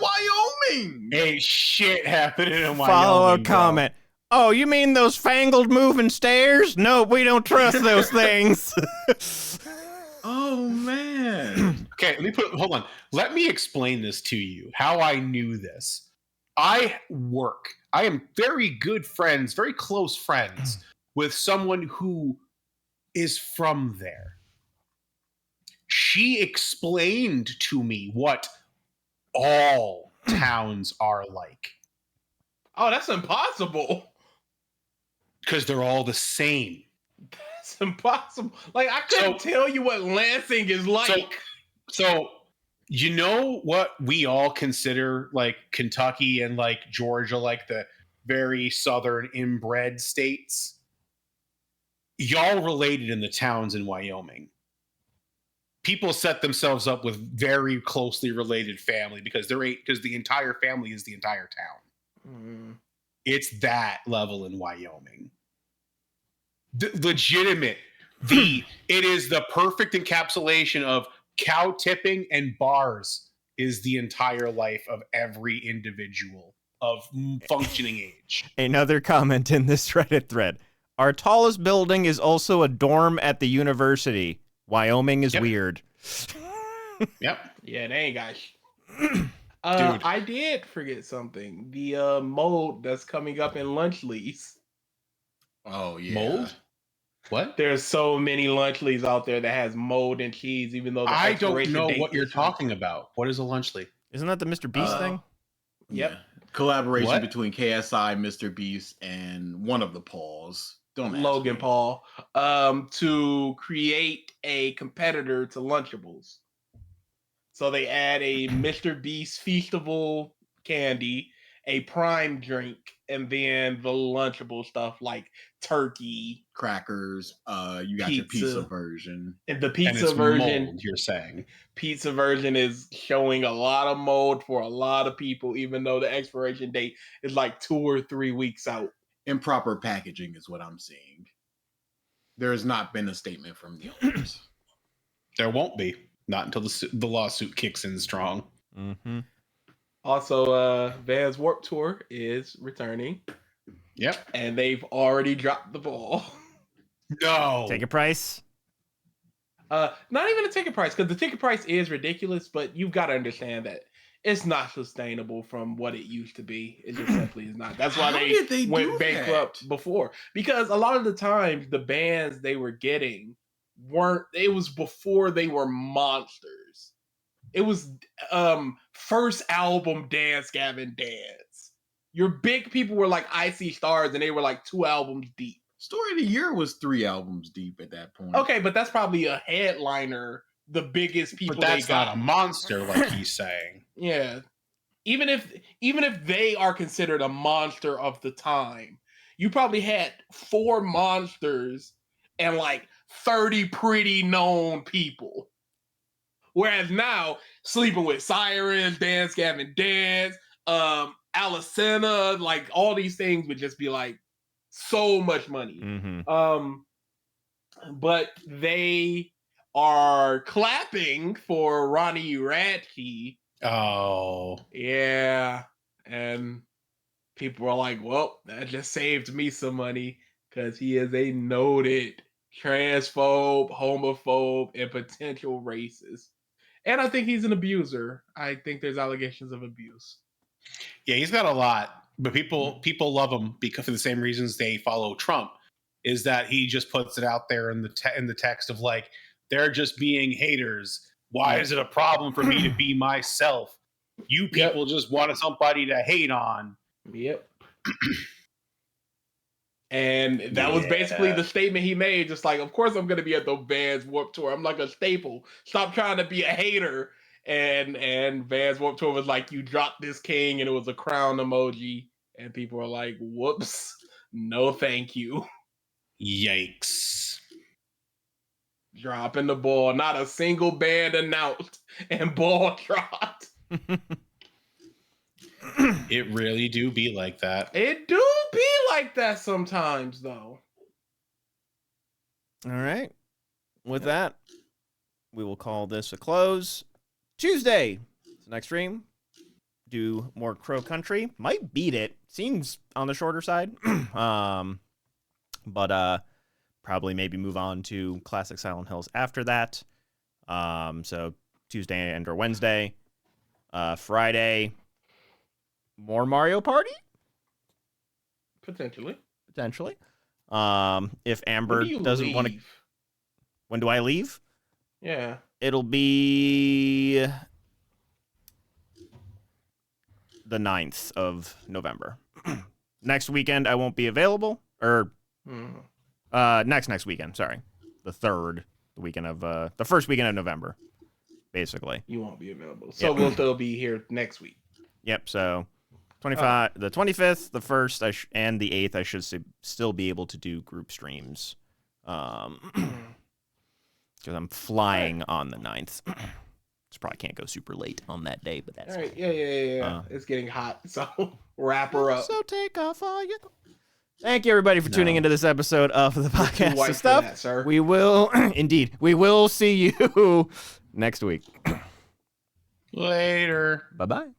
Wyoming? Ain't shit happening in Wyoming. Follow-up bro. comment. Oh, you mean those fangled moving stairs? No, we don't trust those things. Oh man. Okay, hold on. Let me explain this to you, how I knew this. I am very good friends, very close friends with someone who is from there. She explained to me what all towns are like. Oh, that's impossible. Because they're all the same. That's impossible. Like, I couldn't tell you what Lansing is like. So you know what we all consider like Kentucky and like Georgia, like the very southern inbred states? Y'all related in the towns in Wyoming. People set themselves up with very closely related family because the entire family is the entire town. It's that level in Wyoming. Legitimate. It is the perfect encapsulation of cow tipping and bars is the entire life of every individual of functioning age. Another comment in this Reddit thread. Our tallest building is also a dorm at the university. Wyoming is weird. Yep. Yeah, they ain't got Dude. I did forget something. The mold that's coming up in Lunchleys. Oh yeah. Mold? What? There's so many Lunchleys out there that has mold and cheese, even though the I don't expiration know date what you're is- talking about. What is a Lunchly? Isn't that the Mr. Beast thing? Yep. Yeah. Collaboration What? between KSI, Mr. Beast, and one of the Pauls. Don't ask Logan me. Paul, to create a competitor to Lunchables. So they add a Mr. Beast Feastable candy, a Prime drink, and then the Lunchable stuff like turkey. Crackers. You got your Pizza. pizza version. And the And pizza it's version, mold, you're saying. pizza version is showing a lot of mold for a lot of people, even though the expiration date is like 2 or 3 weeks out. Improper packaging is what I'm seeing. There has not been a statement from the owners. There won't be. Not until the lawsuit kicks in strong. Mm-hmm. Also, Vans Warped Tour is returning, Yep. and they've already dropped the ball. No. Ticket price? Not even a ticket price, because the ticket price is ridiculous, but you've got to understand that it's not sustainable from what it used to be. It just simply is not. That's why How did they went do bankrupt that? before. Because a lot of the times the bands they were getting it was before they were monsters. It was first album Dance Gavin Dance. Your big people were like Icy Stars, and they were like 2 albums deep. Story of the Year was 3 albums deep at that point. Okay, but that's probably a headliner, the biggest people But that's they got. not a monster like he's saying. Yeah. Even if they are considered a monster of the time, you probably had 4 monsters and like 30 pretty known people. Whereas now, Sleeping with Sirens, Dance Gavin Dance, Alicena, like all these things would just be like so much money. Mm-hmm. But they are clapping for Ronnie Radke. Oh. Yeah. And people are like, well, that just saved me some money because he is a noted transphobe, homophobe, and potential racist. And I think he's an abuser. I think there's allegations of abuse. Yeah, he's got a lot, but people love him because for the same reasons they follow Trump, is that he just puts it out there in the text of like, they're just being haters. Why is it a problem for me to be myself? You people just want somebody to hate on. Yep. And that was basically the statement he made. Just like, of course I'm going to be at the Vans Warped Tour. I'm like a staple. Stop trying to be a hater. And Vans Warped Tour was like, you dropped this king, and it was a crown emoji. And people are like, whoops, no thank you. Yikes. Dropping the ball. Not a single band announced, and ball dropped. It really do be like that. It do be like that sometimes, though. All right. With that, we will call this a close. Tuesday, the next stream. Do more Crow Country. Might beat it. Seems on the shorter side. But probably maybe move on to Classic Silent Hills after that. So Tuesday and or Wednesday. Friday, more Mario Party? Potentially. If Amber doesn't want to... When do I leave? Yeah. It'll be the 9th of November. Next weekend, I won't be available. Or next weekend, sorry. The 3rd, the first weekend of November, basically. You won't be available. So we'll still be here next week. Yep, so... 25, the 25th, the 1st, and the 8th, I should still be able to do group streams. Because I'm flying on the 9th. Just probably can't go super late on that day, but that's all right. Yeah. It's getting hot, so wrap her up. So take off all your... Thank you, everybody, for tuning into this episode of the podcast stuff. That, sir. We will, indeed, we will see you next week. Later. Bye-bye.